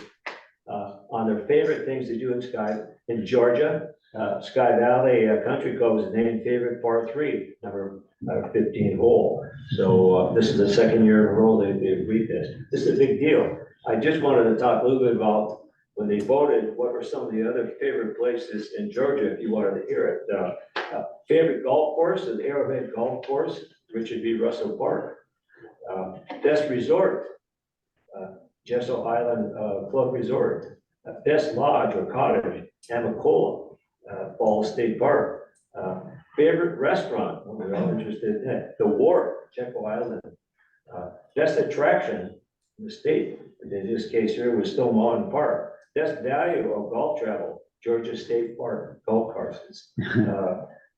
on their favorite things to do in Georgia. Sky Valley Country Club was named favorite par 3, number 15 hole. So this is the second year in a row they agreed this. This is a big deal. I just wanted to talk a little bit about when they voted, what were some of the other favorite places in Georgia, if you wanted to hear it. Favorite golf course is Arrowhead Golf Course, Richard B. Russell Park. Best resort, Jesso Island Club Resort. Best lodge or cottage, Amacola, Falls State Park. Favorite restaurant, we're all interested in that, The Wharf, Jekyll Island. Best attraction in the state, in this case here, was Stone Mountain Park. Best value of golf travel, Georgia State Park golf courses.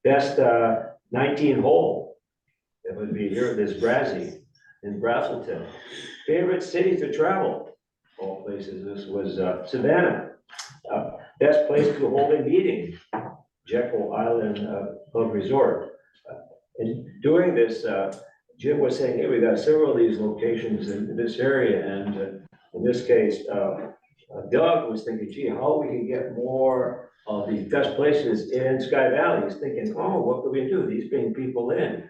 Best 19 hole, that would be here, this Brazzy in Brazelton. Favorite city to travel, all places, this was Savannah. Best place to hold a meeting, Jekyll Island Club Resort. And doing this, Jim was saying, hey, we got several of these locations in this area, and in this case, Doug was thinking, gee, how we can get more of these best places in Sky Valley. He's thinking, oh, what can we do? These bring people in.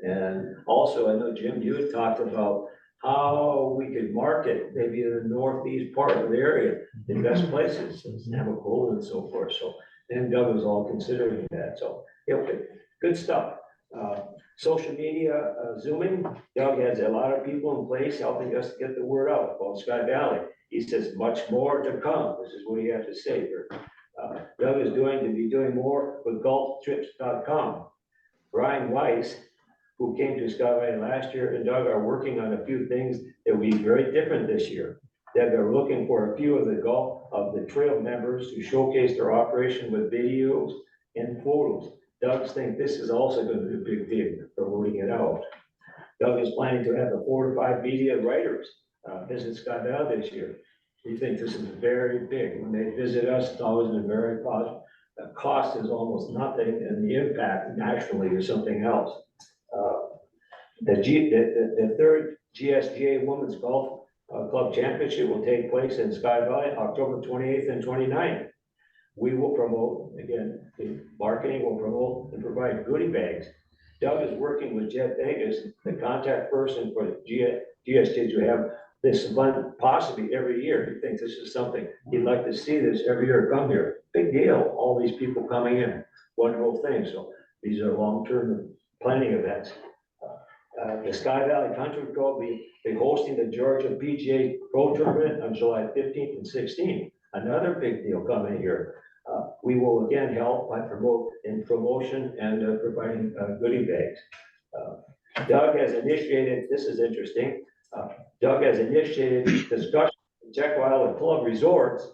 And also, I know, Jim, you had talked about how we could market maybe in the northeast part of the area, the best places, Navajo and so forth. So then Doug was all considering that. So, good stuff. Social media, Zooming, Doug has a lot of people in place helping us get the word out about Sky Valley. He says much more to come. This is what he has to say here. Doug is to be doing more with golftrips.com. Brian Weiss, who came to Sky Valley last year, and Doug are working on a few things that will be very different this year. that they're looking for a few of the trail members to showcase their operation with videos and photos. Doug's think this is also going to be a big deal for rolling it out. Doug is planning to have 4 to 5 media writers visit Sky Valley this year. We think this is very big. When they visit us, it's always been very positive. The cost is almost nothing, and the impact nationally is something else. The third GSGA Women's Golf Club Championship will take place in Sky Valley, October 28th and 29th. We will promote, again, the marketing will promote and provide goodie bags. Doug is working with Jet Vegas, the contact person for GSG, to have this fun possibly every year. He thinks this is something, he'd like to see this every year come here. Big deal, all these people coming in, wonderful thing. So these are long-term planning events. The Sky Valley Country Club will be hosting the Georgia PGA Pro Tournament on July 15th and 16th. Another big deal coming here. We will again help by promotion and providing goodie bags. Doug has initiated, this is interesting, Doug has initiated discussion with Jekyll Island Club Resorts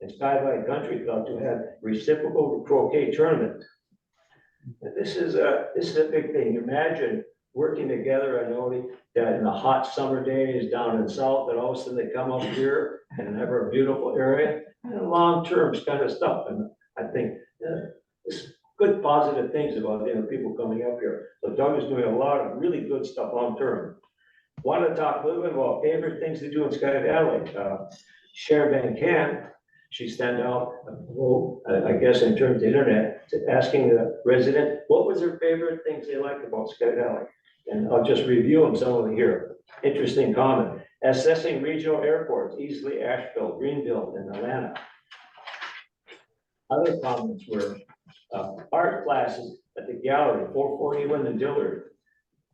and Sky Valley Country Club to have reciprocal croquet tournament. And this is a big thing. Imagine working together. I know that in the hot summer days down in south, and all of a sudden they come up here and have a beautiful area and long-term kind of stuff. And I think it's good positive things about people coming up here. So Doug is doing a lot of really good stuff long-term. Want to talk a little bit about favorite things to do in Sky Valley. Sharon Van Camp, she sent out a vote, I guess in terms of the internet, asking the resident, what was their favorite things they liked about Sky Valley? And I'll just review them, some of them here. Interesting comment. Assessing regional airports, easily Asheville, Greenville, and Atlanta. Other comments were art classes at the gallery, 441 and Dillard.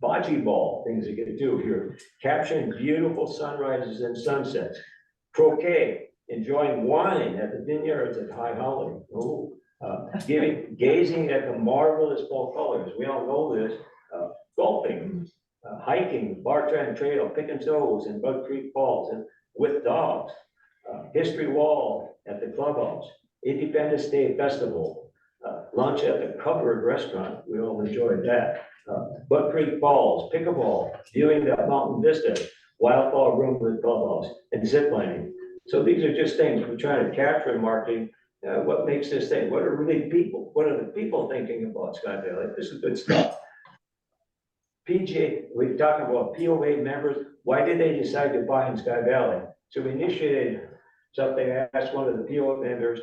Bocce ball, things you can do here. Capturing beautiful sunrises and sunsets. Croquet, enjoying wine at the vineyards at High Holly. Oh, gazing at the marvelous fall colors. We all know this. Golfing, hiking, Bartram Trail, Pickens Nose and Bug Creek Falls, and with dogs. History Wall at the clubhouse. Independence Day Festival. Lunch at the Covered Restaurant. We all enjoyed that. Bug Creek Falls, pickleball, viewing the mountain vista, wildflower room with clubhouse, and zip lining. So these are just things we're trying to capture in marketing. What makes this thing? What are really people? What are the people thinking about Sky Valley? This is good stuff. PGA, we're talking about POA members. Why did they decide to buy in Sky Valley? So we initiated something. I asked one of the POA members,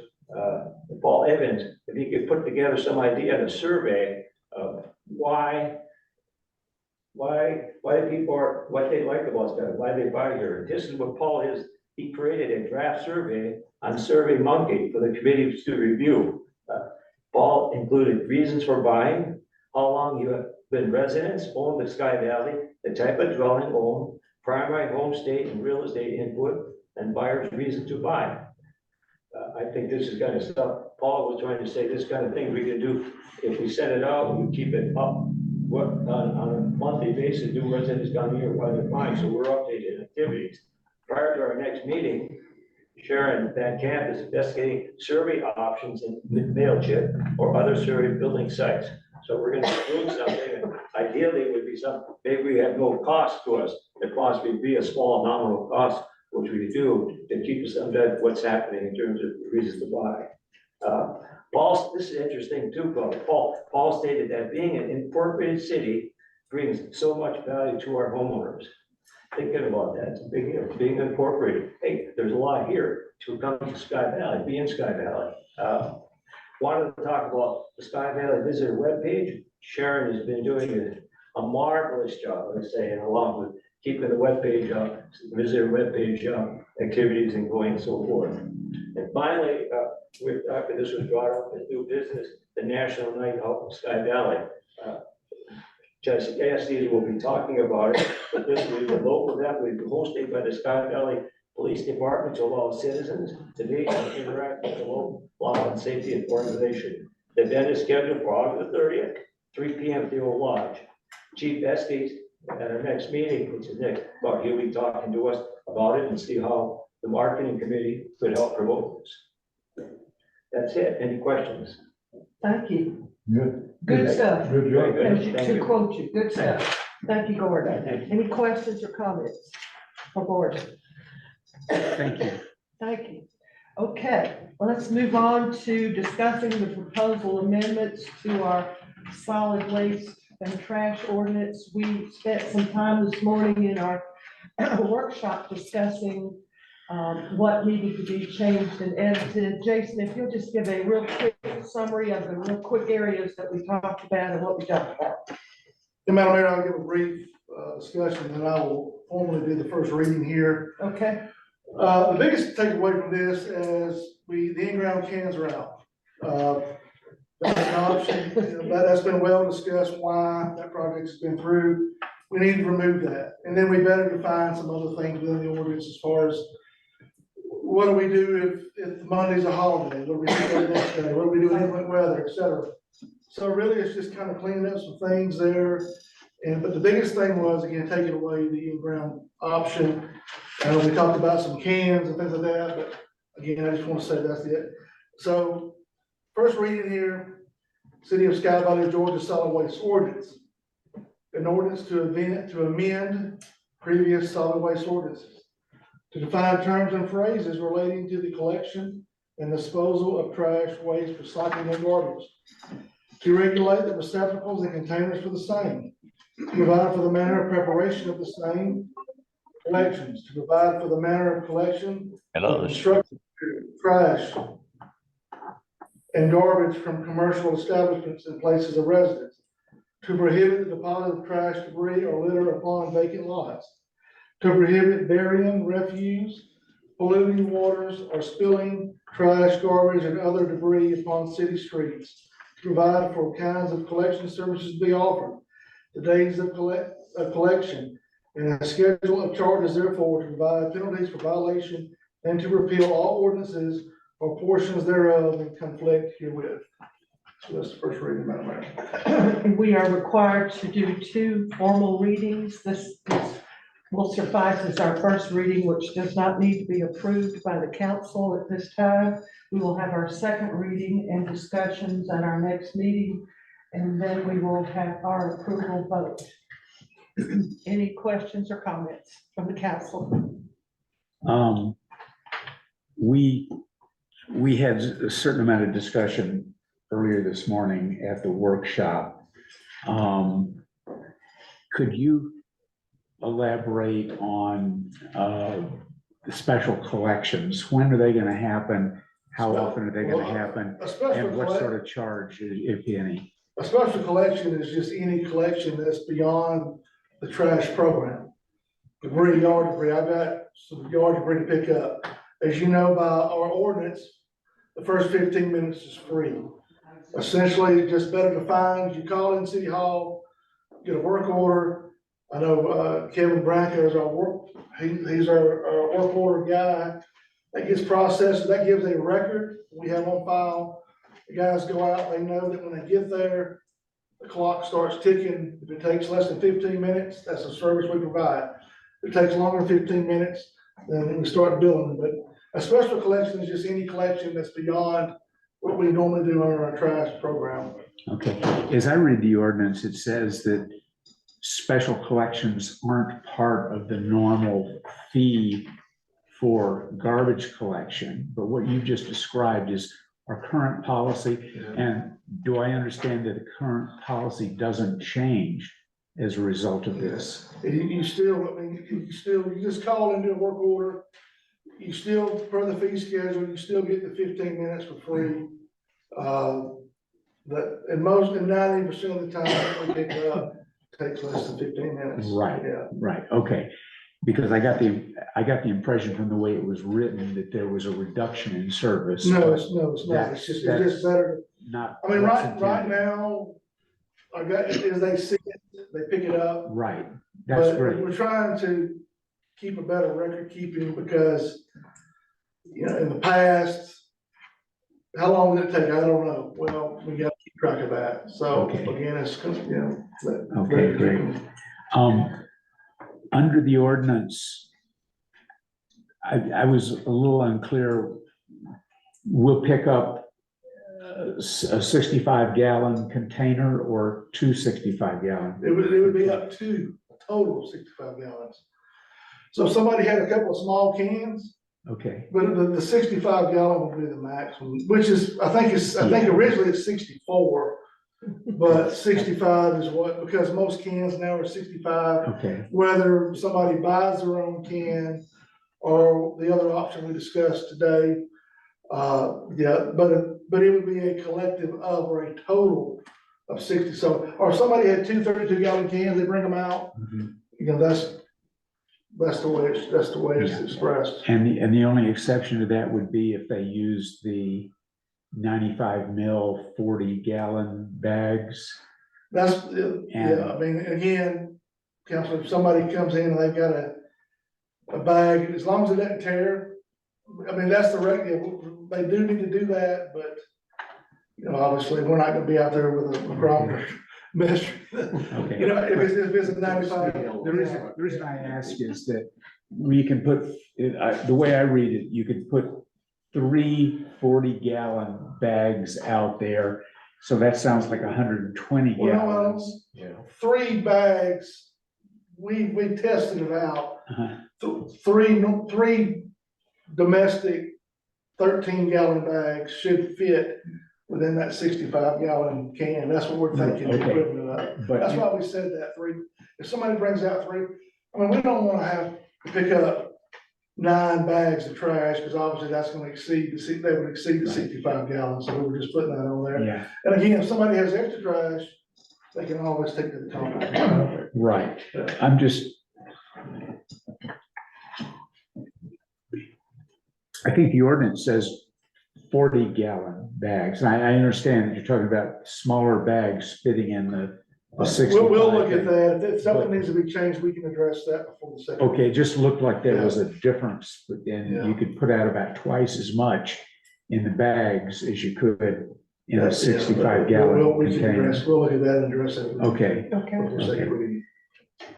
Paul Evans, if he could put together some idea of a survey of why people are, what they like about Sky Valley, why they buy here. And this is what Paul is. He created a draft survey on SurveyMonkey for the committee to review. Paul included reasons for buying, how long you have been residents, owned the Sky Valley, the type of dwelling owned, primary home state and real estate input, and buyer's reason to buy. I think this is kind of stuff Paul was trying to say, this kind of thing we can do if we set it out, we keep it up, what on a monthly basis, do residents down here while they're buying, so we're updating activities. Prior to our next meeting, Sharon Van Camp is investigating survey options in MailChimp or other survey building sites. So we're gonna be doing something, and ideally it would be maybe we have no cost to us. The cost would be a small nominal cost, which we do to keep us under what's happening in terms of reasons to buy. Paul, this is interesting too, Paul stated that being an incorporated city brings so much value to our homeowners. Thinking about that, it's a big deal, being incorporated. Hey, there's a lot here to come to Sky Valley, be in Sky Valley. Wanted to talk about the Sky Valley visitor webpage. Sharon has been doing a marvelous job, let's say, and along with keeping the webpage up, visitor webpage activities and going and so forth. And finally, after this was brought up as new business, the National Night Out in Sky Valley. Judge Cassidy will be talking about it, but this will be a local event will be hosted by the Sky Valley Police Department to allow citizens to meet and interact with the local law and safety and organization. The event is scheduled for August 30th, 3 p.m. at the Old Lodge. Chief Estes at our next meeting, which is next, he'll be talking to us about it and see how the marketing committee could help promote this. That's it. Any questions? Thank you. Good. Good stuff. Good job. Very And good. you- Thank to you. quote you, good stuff. Thank you, Gordon. Thank you. Any questions or comments for Gordon? Thank you. Thank you. Okay, well, let's move on to discussing the proposal amendments to our solid waste and trash ordinance. We spent some time this morning in our workshop discussing what needed to be changed and edited. Jason, if you'll just give a real quick summary of the real quick areas that we talked about and what we talked about. And Madam Mayor, I'll give a brief discussion, and I will formally do the first reading here. Okay, The biggest takeaway from this is the in-ground cans are out. That's an option, that's been well discussed why that project's been through. We need to remove that. And then we better define some other things within the ordinance as far as what do we do if Monday's a holiday? What do we do the next day? What do we do with inclement weather, et cetera? So really, it's just kind of cleaning up some things there. But the biggest thing was, again, taking away the in-ground option. We talked about some cans and things like that, but again, I just want to say that's it. So first reading here, City of Sky Valley, Georgia Solid Waste Ordinance. An ordinance to amend previous solid waste ordinances. To define terms and phrases relating to the collection and disposal of trash, waste, recycling, and garbage. To regulate the receptacles and containers for the same. To provide for the manner of preparation of the same collections. To provide for the manner of collection. Of construction, trash, and garbage from commercial establishments and places of residence. To prohibit the deposit of trash, debris, or litter upon vacant lots. To prohibit burying refuse, polluting waters, or spilling trash, garbage, and other debris upon city streets. To provide for kinds of collection services to be offered, the days of collection, and a schedule of charges therefore, to provide penalties for violation, and to repeal all ordinances or portions thereof in conflict herewith. So that's the first reading, Madam Mayor. we are required to do 2 formal readings. This will suffice as our first reading, which does not need to be approved by the council at this time. We will have our second reading and discussions at our next meeting, and then we will have our approval vote. Any questions or comments from the council? We had a certain amount of discussion earlier this morning at the workshop. Could you elaborate on the special collections? When are they gonna happen? How often are they gonna happen? A special And what collect- sort of charge, if any? A special collection is just any collection that's beyond the trash program. Debris, yard debris, I've got some yard debris to pick up. As you know, by our ordinance, the first 15 minutes is free. Essentially, just better defined, you call in City Hall, get a work order. I know Kevin Branco is our he's our work order guy. That gets processed, that gives a record we have on file. The guys go out, they know that when they get there, the clock starts ticking. If it takes less than 15 minutes, that's a service we provide. If it takes longer than 15 minutes, then we start billing. But a special collection is just any collection that's beyond what we normally do under our trash program. Okay, as I read the ordinance, it says that special collections aren't part of the normal fee for garbage collection, but what you just described is our current policy. And do I understand that the current policy doesn't change as a result of this? You still, I mean, you just call and do a work order. You still, per the fee schedule, you still get the 15 minutes for free. But in 90% of the time, we pick it up, it takes less than 15 minutes. Right. Yeah. Right, okay. Because I got the impression from the way it was written that there was a reduction in service. No, but it's not. It's just That's better. Not. I mean, what's right intended. now, I got, as they see it, they pick it up. Right, that's But great. we're trying to keep a better record keeping because, in the past, how long did it take? I don't know. Well, we got to keep track of that. So Okay. again, it's, Okay, great. Under the ordinance, I was a little unclear. We'll pick up a 65-gallon container or 2 65-gallon? It would be up to a total of 65 gallons. So if somebody had a couple of small cans, Okay, but the 65 gallon would be the maximum, which is, I think originally it's 64. But 65 is what, because most cans now are 65, okay, whether somebody buys their own can or the other option we discussed today. Yeah, but it would be a collective of or a total of 60. So, or if somebody had 2 32-gallon cans, they bring them out, mhm. you know, that's the way it's Yeah. expressed. And the only exception to that would be if they use the 95 mil 40-gallon bags. That's, yeah, I mean, again, Counselor, if somebody comes in and they've got a bag, as long as it doesn't tear, I mean, that's the they do need to do that, but, you know, obviously, we're not gonna be out there with a micrometer measure. Okay. You know, if it's a 95. The reason I ask is that we can put, the way I read it, you could put 3 40-gallon bags out there. So that sounds like 120 Well, gallons. 3 bags, we tested it out. Uh-huh. Three domestic 13-gallon bags should fit within that 65-gallon can. That's what we're thinking. Okay. Equivalent of. But That's why we said that 3. If somebody brings out 3, I mean, we don't wanna have to pick up 9 bags of trash, because obviously that's gonna they would exceed the 65 gallons, so we were just putting that on there. yeah, And again, if somebody has extra trash, they can always take to the compactor. right. I'm just. I think the ordinance says 40-gallon bags. I understand that you're talking about smaller bags fitting in the 65. We'll look at that. If something needs to be changed, we can address that before the second. Okay, it just looked like there was a difference, but then Yeah. you could put out about twice as much in the bags as you could in a 65-gallon We can container. address, we'll look at that and address it. Okay, Okay. Before second reading.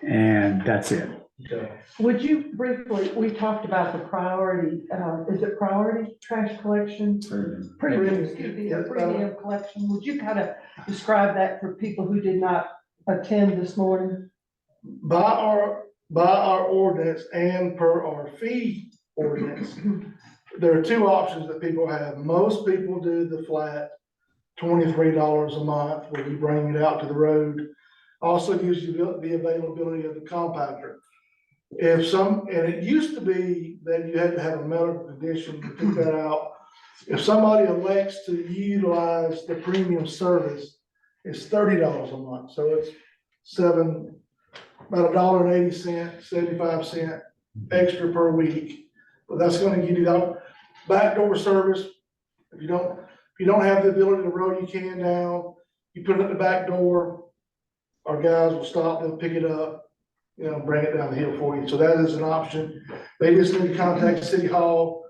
and that's it. Okay. Would you briefly, we talked about the priority, is it priority trash collection? Premium, excuse me, Yeah, premium collection. Would you kind of describe that for people who did not attend this morning? By our ordinance and per our fee ordinance, there are 2 options that people have. Most people do the flat $23 a month, where you bring it out to the road. Also gives you the availability of the compactor. And it used to be that you had to have a medical condition to pick that out. If somebody elects to utilize the premium service, it's $30 a month, so it's about $1.80, 75 cents extra per week. But that's gonna give you that backdoor service. If you don't have the ability to roll your can down, you put it at the back door, our guys will stop, they'll pick it up, you know, bring it down the hill for you. So that is an option. They just need to contact City Hall.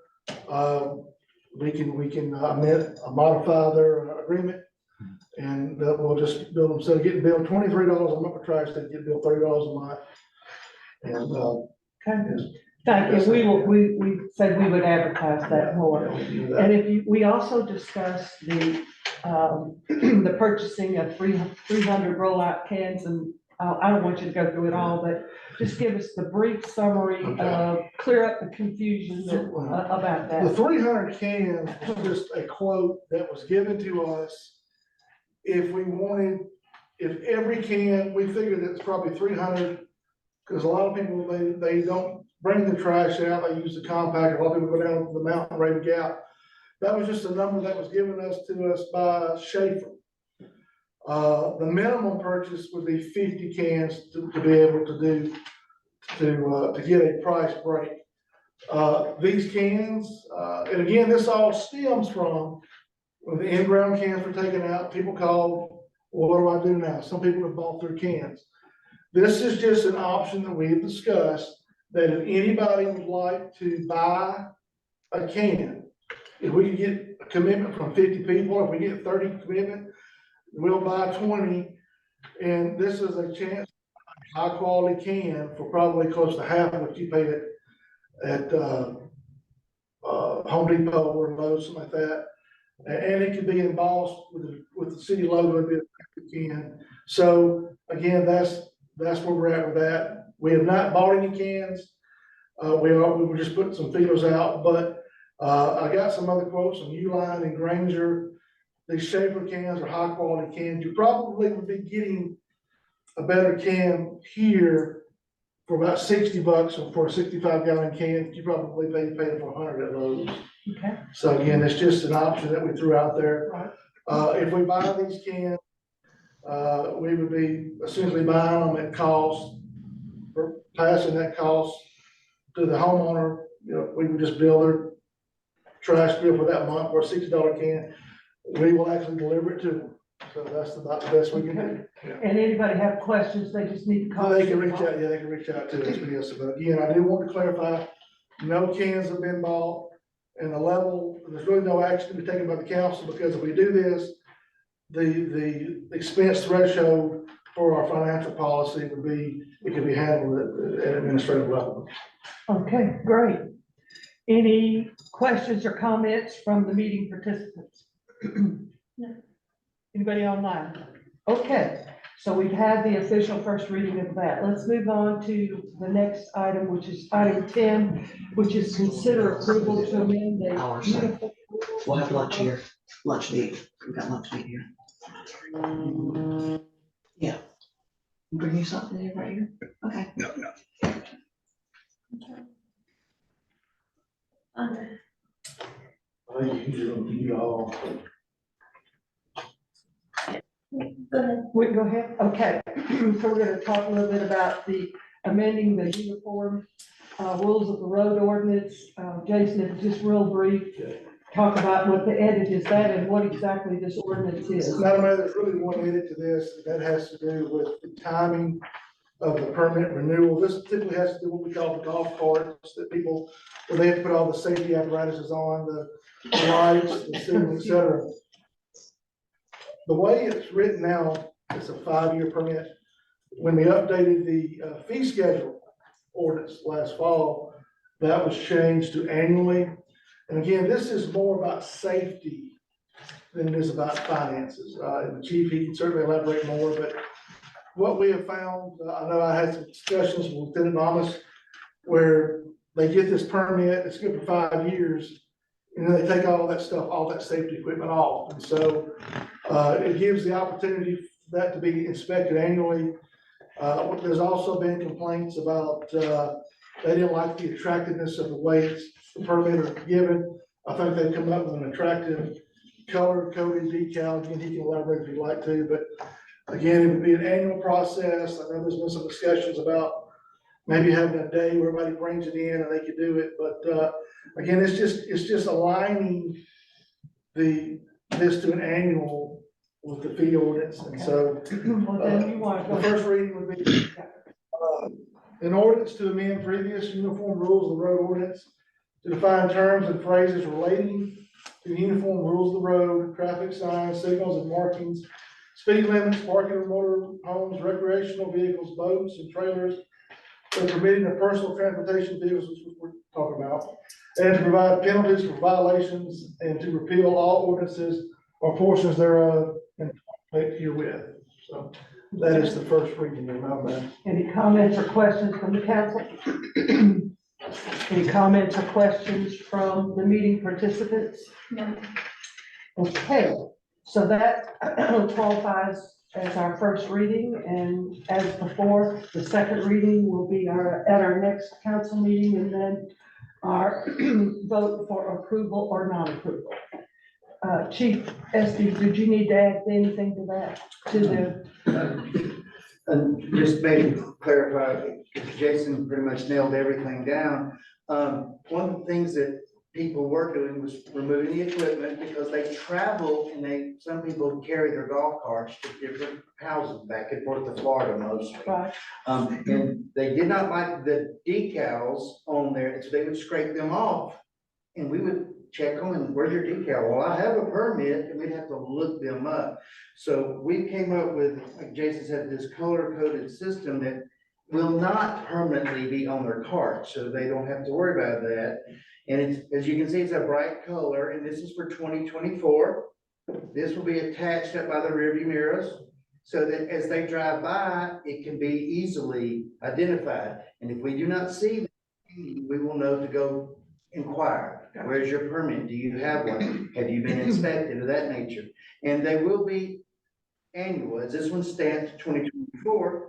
We can modify their agreement, and we'll just bill them, instead of getting billed $23 a month for trash, they get billed $30 a month. And, Okay. Thank you. We said we would advertise that more. And we also discussed the purchasing of 300 rollout cans, and I don't want you to go through it all, but just give us the brief summary of, clear up the confusion about the that. 300 cans was just a quote that was given to us. If every can, we figured it's probably 300, because a lot of people, they don't bring the trash out, they use the compactor. A lot of people go down to the mountain, Raven Gap. That was just a number that was given to us by Schaefer. The minimum purchase would be 50 cans to be able to get a price break. These cans, and again, this all stems from when the in-ground cans were taken out. People called, well, what do I do now? Some people have bought their cans. This is just an option that we have discussed, that if anybody would like to buy a can, if we can get a commitment from 50 people, if we get 30 commitment, we'll buy 20. And this is a chance, high quality can for probably close to half of what you paid at Home Depot or Lowe's, something like that. And it could be embossed with the city logo, it'd be a can. So again, that's where we're at with that. We have not bought any cans. We were just putting some feelers out, but, I got some other quotes on Uline and Granger. These Schaefer cans are high quality cans. You probably would be getting a better can here for about $60, or for a 65-gallon can. You probably pay for 100 at Lowe's. Okay. So again, it's just an option that we threw out there. Right. If we buy these cans, we would be essentially buying them at cost, or passing that cost to the homeowner. You know, we would just bill their trash bill for that month for a $60 can. We will actually deliver it to them. So that's about the best we can do. And anybody have questions, they just need to call. They can reach out, yeah, they can reach out to us, yes, but again, I do want to clarify, no cans have been bought, and the level, there's really no action to be taken by the council, because if we do this, the expense threshold for our financial policy would be, it can be handled at administrative level. Okay, great. Any questions or comments from the meeting participants? No. Anybody online? Okay, so we've had the official first reading of that. Let's move on to the next item, which is item 10, which is consider approval to amend the Hours. uniform. We'll have lunch here, lunch meat, we've got lunch meat here. Yeah. Bring you something right here? Okay. I usually eat all. Go ahead. Wait, go ahead. Okay, so we're gonna talk a little bit about the amending the uniform rules of the road ordinance. Jason, if just real brief, talk about what the edit is that and what exactly this ordinance is. Madam Mayor, there's really one edit to this, that has to do with the timing of the permit renewal. This typically has to do what we call the golf carts, that people, where they have to put all the safety apparatuses on, the lights, the signal, et cetera. The way it's written now, it's a 5-year permit. When we updated the fee schedule ordinance last fall, that was changed to annually. And again, this is more about safety than it is about finances. The chief, he can certainly elaborate more, but what we have found, I know I had some discussions with Lieutenant Thomas, where they get this permit, it's good for 5 years, and then they take all that stuff, all that safety equipment off. And so it gives the opportunity for that to be inspected annually. There's also been complaints about, they didn't like the attractiveness of the weights the permit are given. I think they've come up with an attractive color coded decal. Again, he can elaborate if he'd like to, but again, it would be an annual process. I know there's been some discussions about maybe having a day where everybody brings it in and they could do it, but again, it's just aligning this to an annual with the fee ordinance, and so Well, then you want to the go. first reading would be an ordinance to amend previous uniform rules of the road ordinance to define terms and phrases relating to the uniform rules of the road, traffic signs, signals and markings, speed limits, parking of motor homes, recreational vehicles, boats and trailers, and permitting of personal transportation vehicles, which we're talking about, and to provide penalties for violations and to repeal all ordinances or portions thereof and herewith. So that is the first reading of that. Any comments or questions from the council? Any comments or questions from the meeting participants? No. Okay, so that qualifies as our first reading, and as before, the second reading will be at our next council meeting, and then our vote for approval or non-approval. Chief Estes, did you need to add anything to that, to the? And just maybe clarify, Jason pretty much nailed everything down. One of the things that people were doing was removing the equipment because they travel and some people carry their golf carts to different houses back and forth to Florida mostly. Right. And they did not like the decals on there, and so they would scrape them off. And we would check them and where's your decal? Well, I have a permit, and we'd have to look them up. So we came up with, like Jason said, this color coded system that will not permanently be on their cart, so they don't have to worry about that. And it's, as you can see, it's a bright color, and this is for 2024. This will be attached up by the rearview mirrors, so that as they drive by, it can be easily identified. And if we do not see them, we will know to go inquire. Where's your permit? Do you have one? Have you been inspected of that nature? And they will be annual, as this one stands 2024.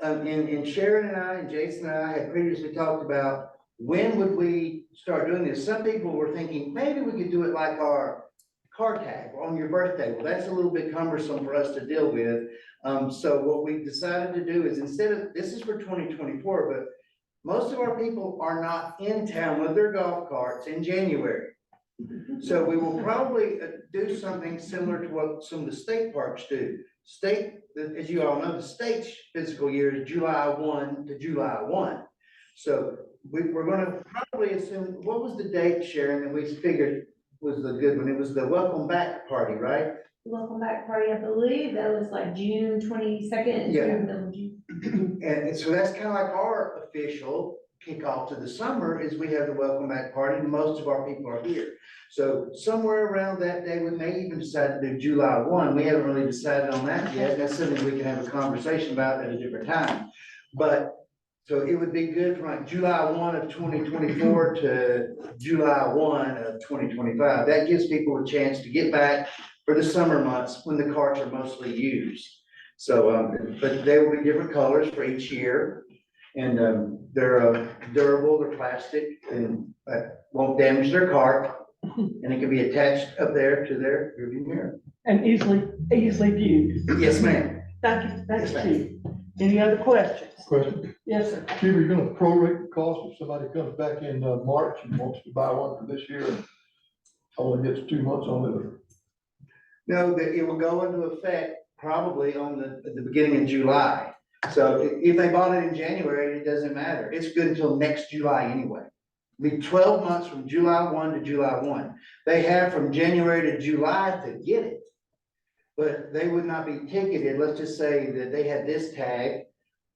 And Sharon and I and Jason and I had previously talked about when would we start doing this? Some people were thinking maybe we could do it like our car tag on your birthday. Well, that's a little bit cumbersome for us to deal with. So what we decided to do is instead of, this is for 2024, but most of our people are not in town with their golf carts in January. So we will probably do something similar to what some of the state parks do. State, as you all know, the state's fiscal year is July 1 to July 1. So we're gonna probably assume, what was the date, Sharon, that we figured was the good one? It was the welcome back party, right? Welcome back party, I believe that was like June 22nd. Yeah. And so that's kind of like our official kickoff to the summer is we have the welcome back party and most of our people are here. So somewhere around that day, we may even decide to do July 1. We haven't really decided on that yet. That's something we can have a conversation about at a different time. But so it would be good from like July 1 of 2024 to July 1 of 2025. That gives people a chance to get back for the summer months when the carts are mostly used. So, but they will be different colors for each year. And they're durable, they're plastic, and won't damage their cart. And it can be attached up there to their rearview mirror. And easily viewed. Yes, ma'am. Thank you, Yes, ma'am. Chief. Any other questions? Question, Yes, sir. Chief, are you gonna prorate the cost if somebody comes back in March and wants to buy one for this year and only gets 2 months on it? Or- No, that it will go into effect probably on the beginning of July. So if they bought it in January, it doesn't matter. It's good until next July anyway. Be 12 months from July 1 to July 1. They have from January to July to get it. But they would not be ticketed. Let's just say that they had this tag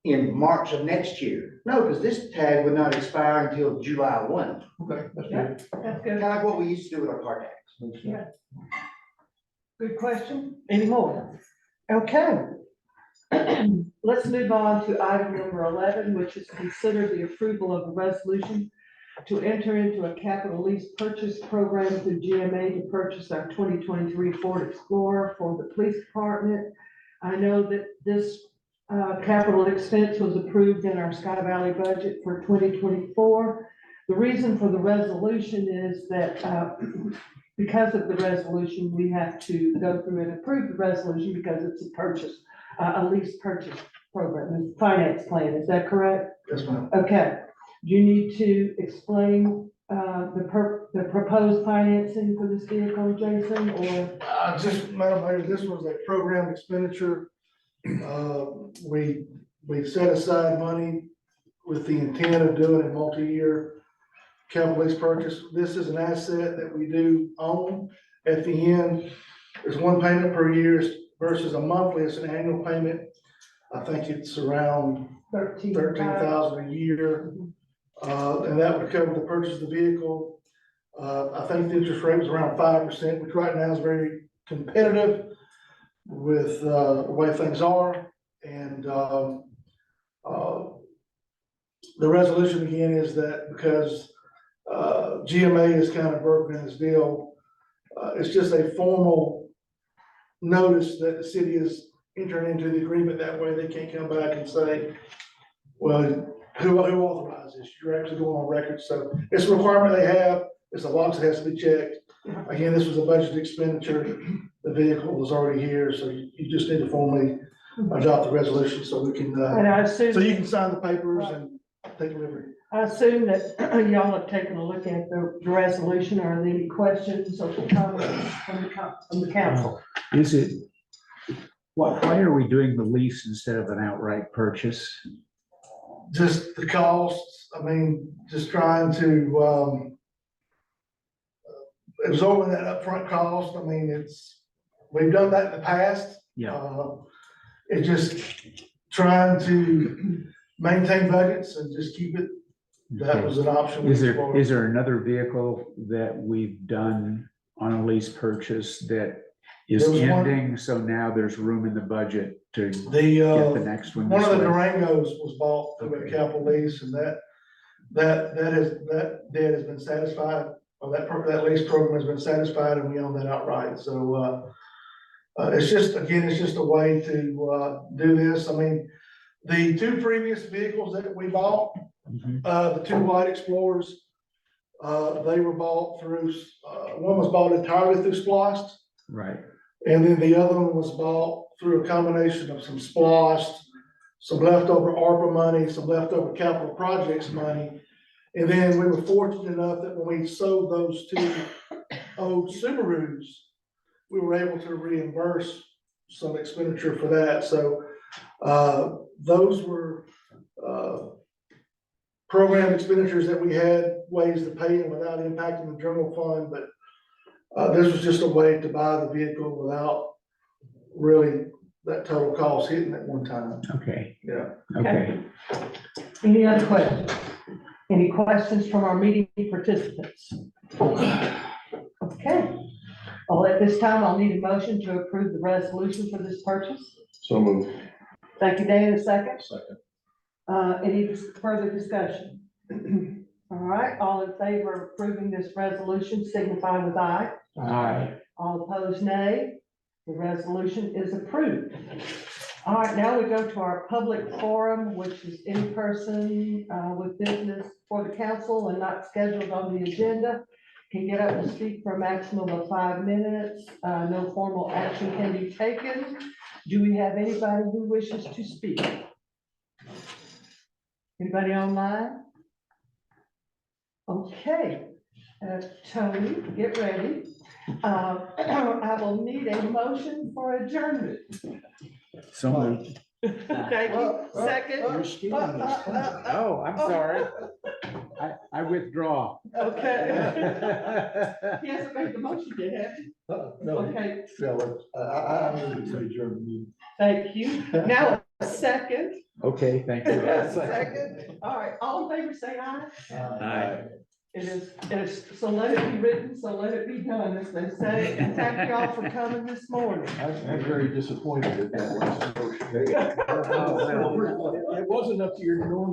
in March of next year. No, because this tag would not expire until July 1. Okay, that's Yeah. good. That's Kind good. of like what we used to do with our car tags. Yeah. Good question. Any more? Okay. Let's move on to item number 11, which is consider the approval of a resolution to enter into a capital lease purchase program through GMA to purchase our 2023 Ford Explorer for the police department. I know that this capital expense was approved in our Sky Valley budget for 2024. The reason for the resolution is that because of the resolution, we have to go through and approve the resolution because it's a purchase, a lease purchase program, a finance plan. Is that correct? Yes, ma'am. Okay. You need to explain the proposed financing for this vehicle, Jason, or? Just, Madam Mayor, this was a program expenditure. We set aside money with the intent of doing a multi-year capital lease purchase. This is an asset that we do own. At the end, there's one payment per year versus a monthly, it's an annual payment. I think it's around 13,000 a year. And that would cover the purchase of the vehicle. I think the interest rate was around 5%, which right now is very competitive with the way things are. And the resolution again is that because GMA is kind of broken in this deal, it's just a formal notice that the city is entering into the agreement. That way they can't come back and say, well, who authorized this? You're actually going on record. So it's a requirement they have. It's a box that has to be checked. Again, this was a budget expenditure. The vehicle was already here, so you just need to formally adopt the resolution so we can, And I assume. so you can sign the papers and take delivery. I assume that y'all have taken a look at the resolution. Are there any questions or comments from the council? Is it, why are we doing the lease instead of an outright purchase? Just the costs, I mean, just trying to, absorbing that upfront cost. I mean, we've done that in the past. Yeah. It just trying to maintain budgets and just keep it, that was an option. we Is explored. there another vehicle that we've done on a lease purchase that is There was one- ending, so now there's room in the budget to get The, the next one one this of the way? Durangos was bought through a Okay. capital lease, and that debt has been satisfied, or that lease program has been satisfied, and we own that outright, so, it's just, again, it's just a way to, do this, I mean, the two previous vehicles that we bought, Mhm. the two white Explorers, they were bought through, one was bought entirely through Splost, Right, and then the other one was bought through a combination of some Splost, some leftover ARPA money, some leftover capital projects money. And then we were fortunate enough that when we sold those two old Subarus, we were able to reimburse some expenditure for that. So, those were, program expenditures that we had ways to pay them without impacting the general fund, but this was just a way to buy the vehicle without really that total cost hitting at one time. okay, Yeah. okay. Any other questions? Any questions from our meeting participants? Okay. Well, at this time, I'll need a motion to approve the resolution for this purchase. So moved. Thank you, Dave, a second. Second. Any further discussion? All right, all in favor of approving this resolution signify with aye. Aye. All opposed, nay. The resolution is approved. All right, now we go to our public forum, which is in person, with business for the council and not scheduled on the agenda. Can get up and speak for a maximum of 5 minutes. No formal action can be taken. Do we have anybody who wishes to speak? Anybody online? Okay, Tony, get ready. I will need a motion for adjournment. So moved. Thank you. Second. You're stealing this. Oh, I'm sorry. I withdraw. Okay. He hasn't made the motion yet, have you? No, Okay, I need to adjourn the meeting. thank you. Now, a second. Okay, thank you. Second. All right, all in favor, say aye. Aye. It is, so let it be written, so let it be done, as they say. And thank you all for coming this morning. I'm very disappointed at that last motion. It wasn't up to your normal.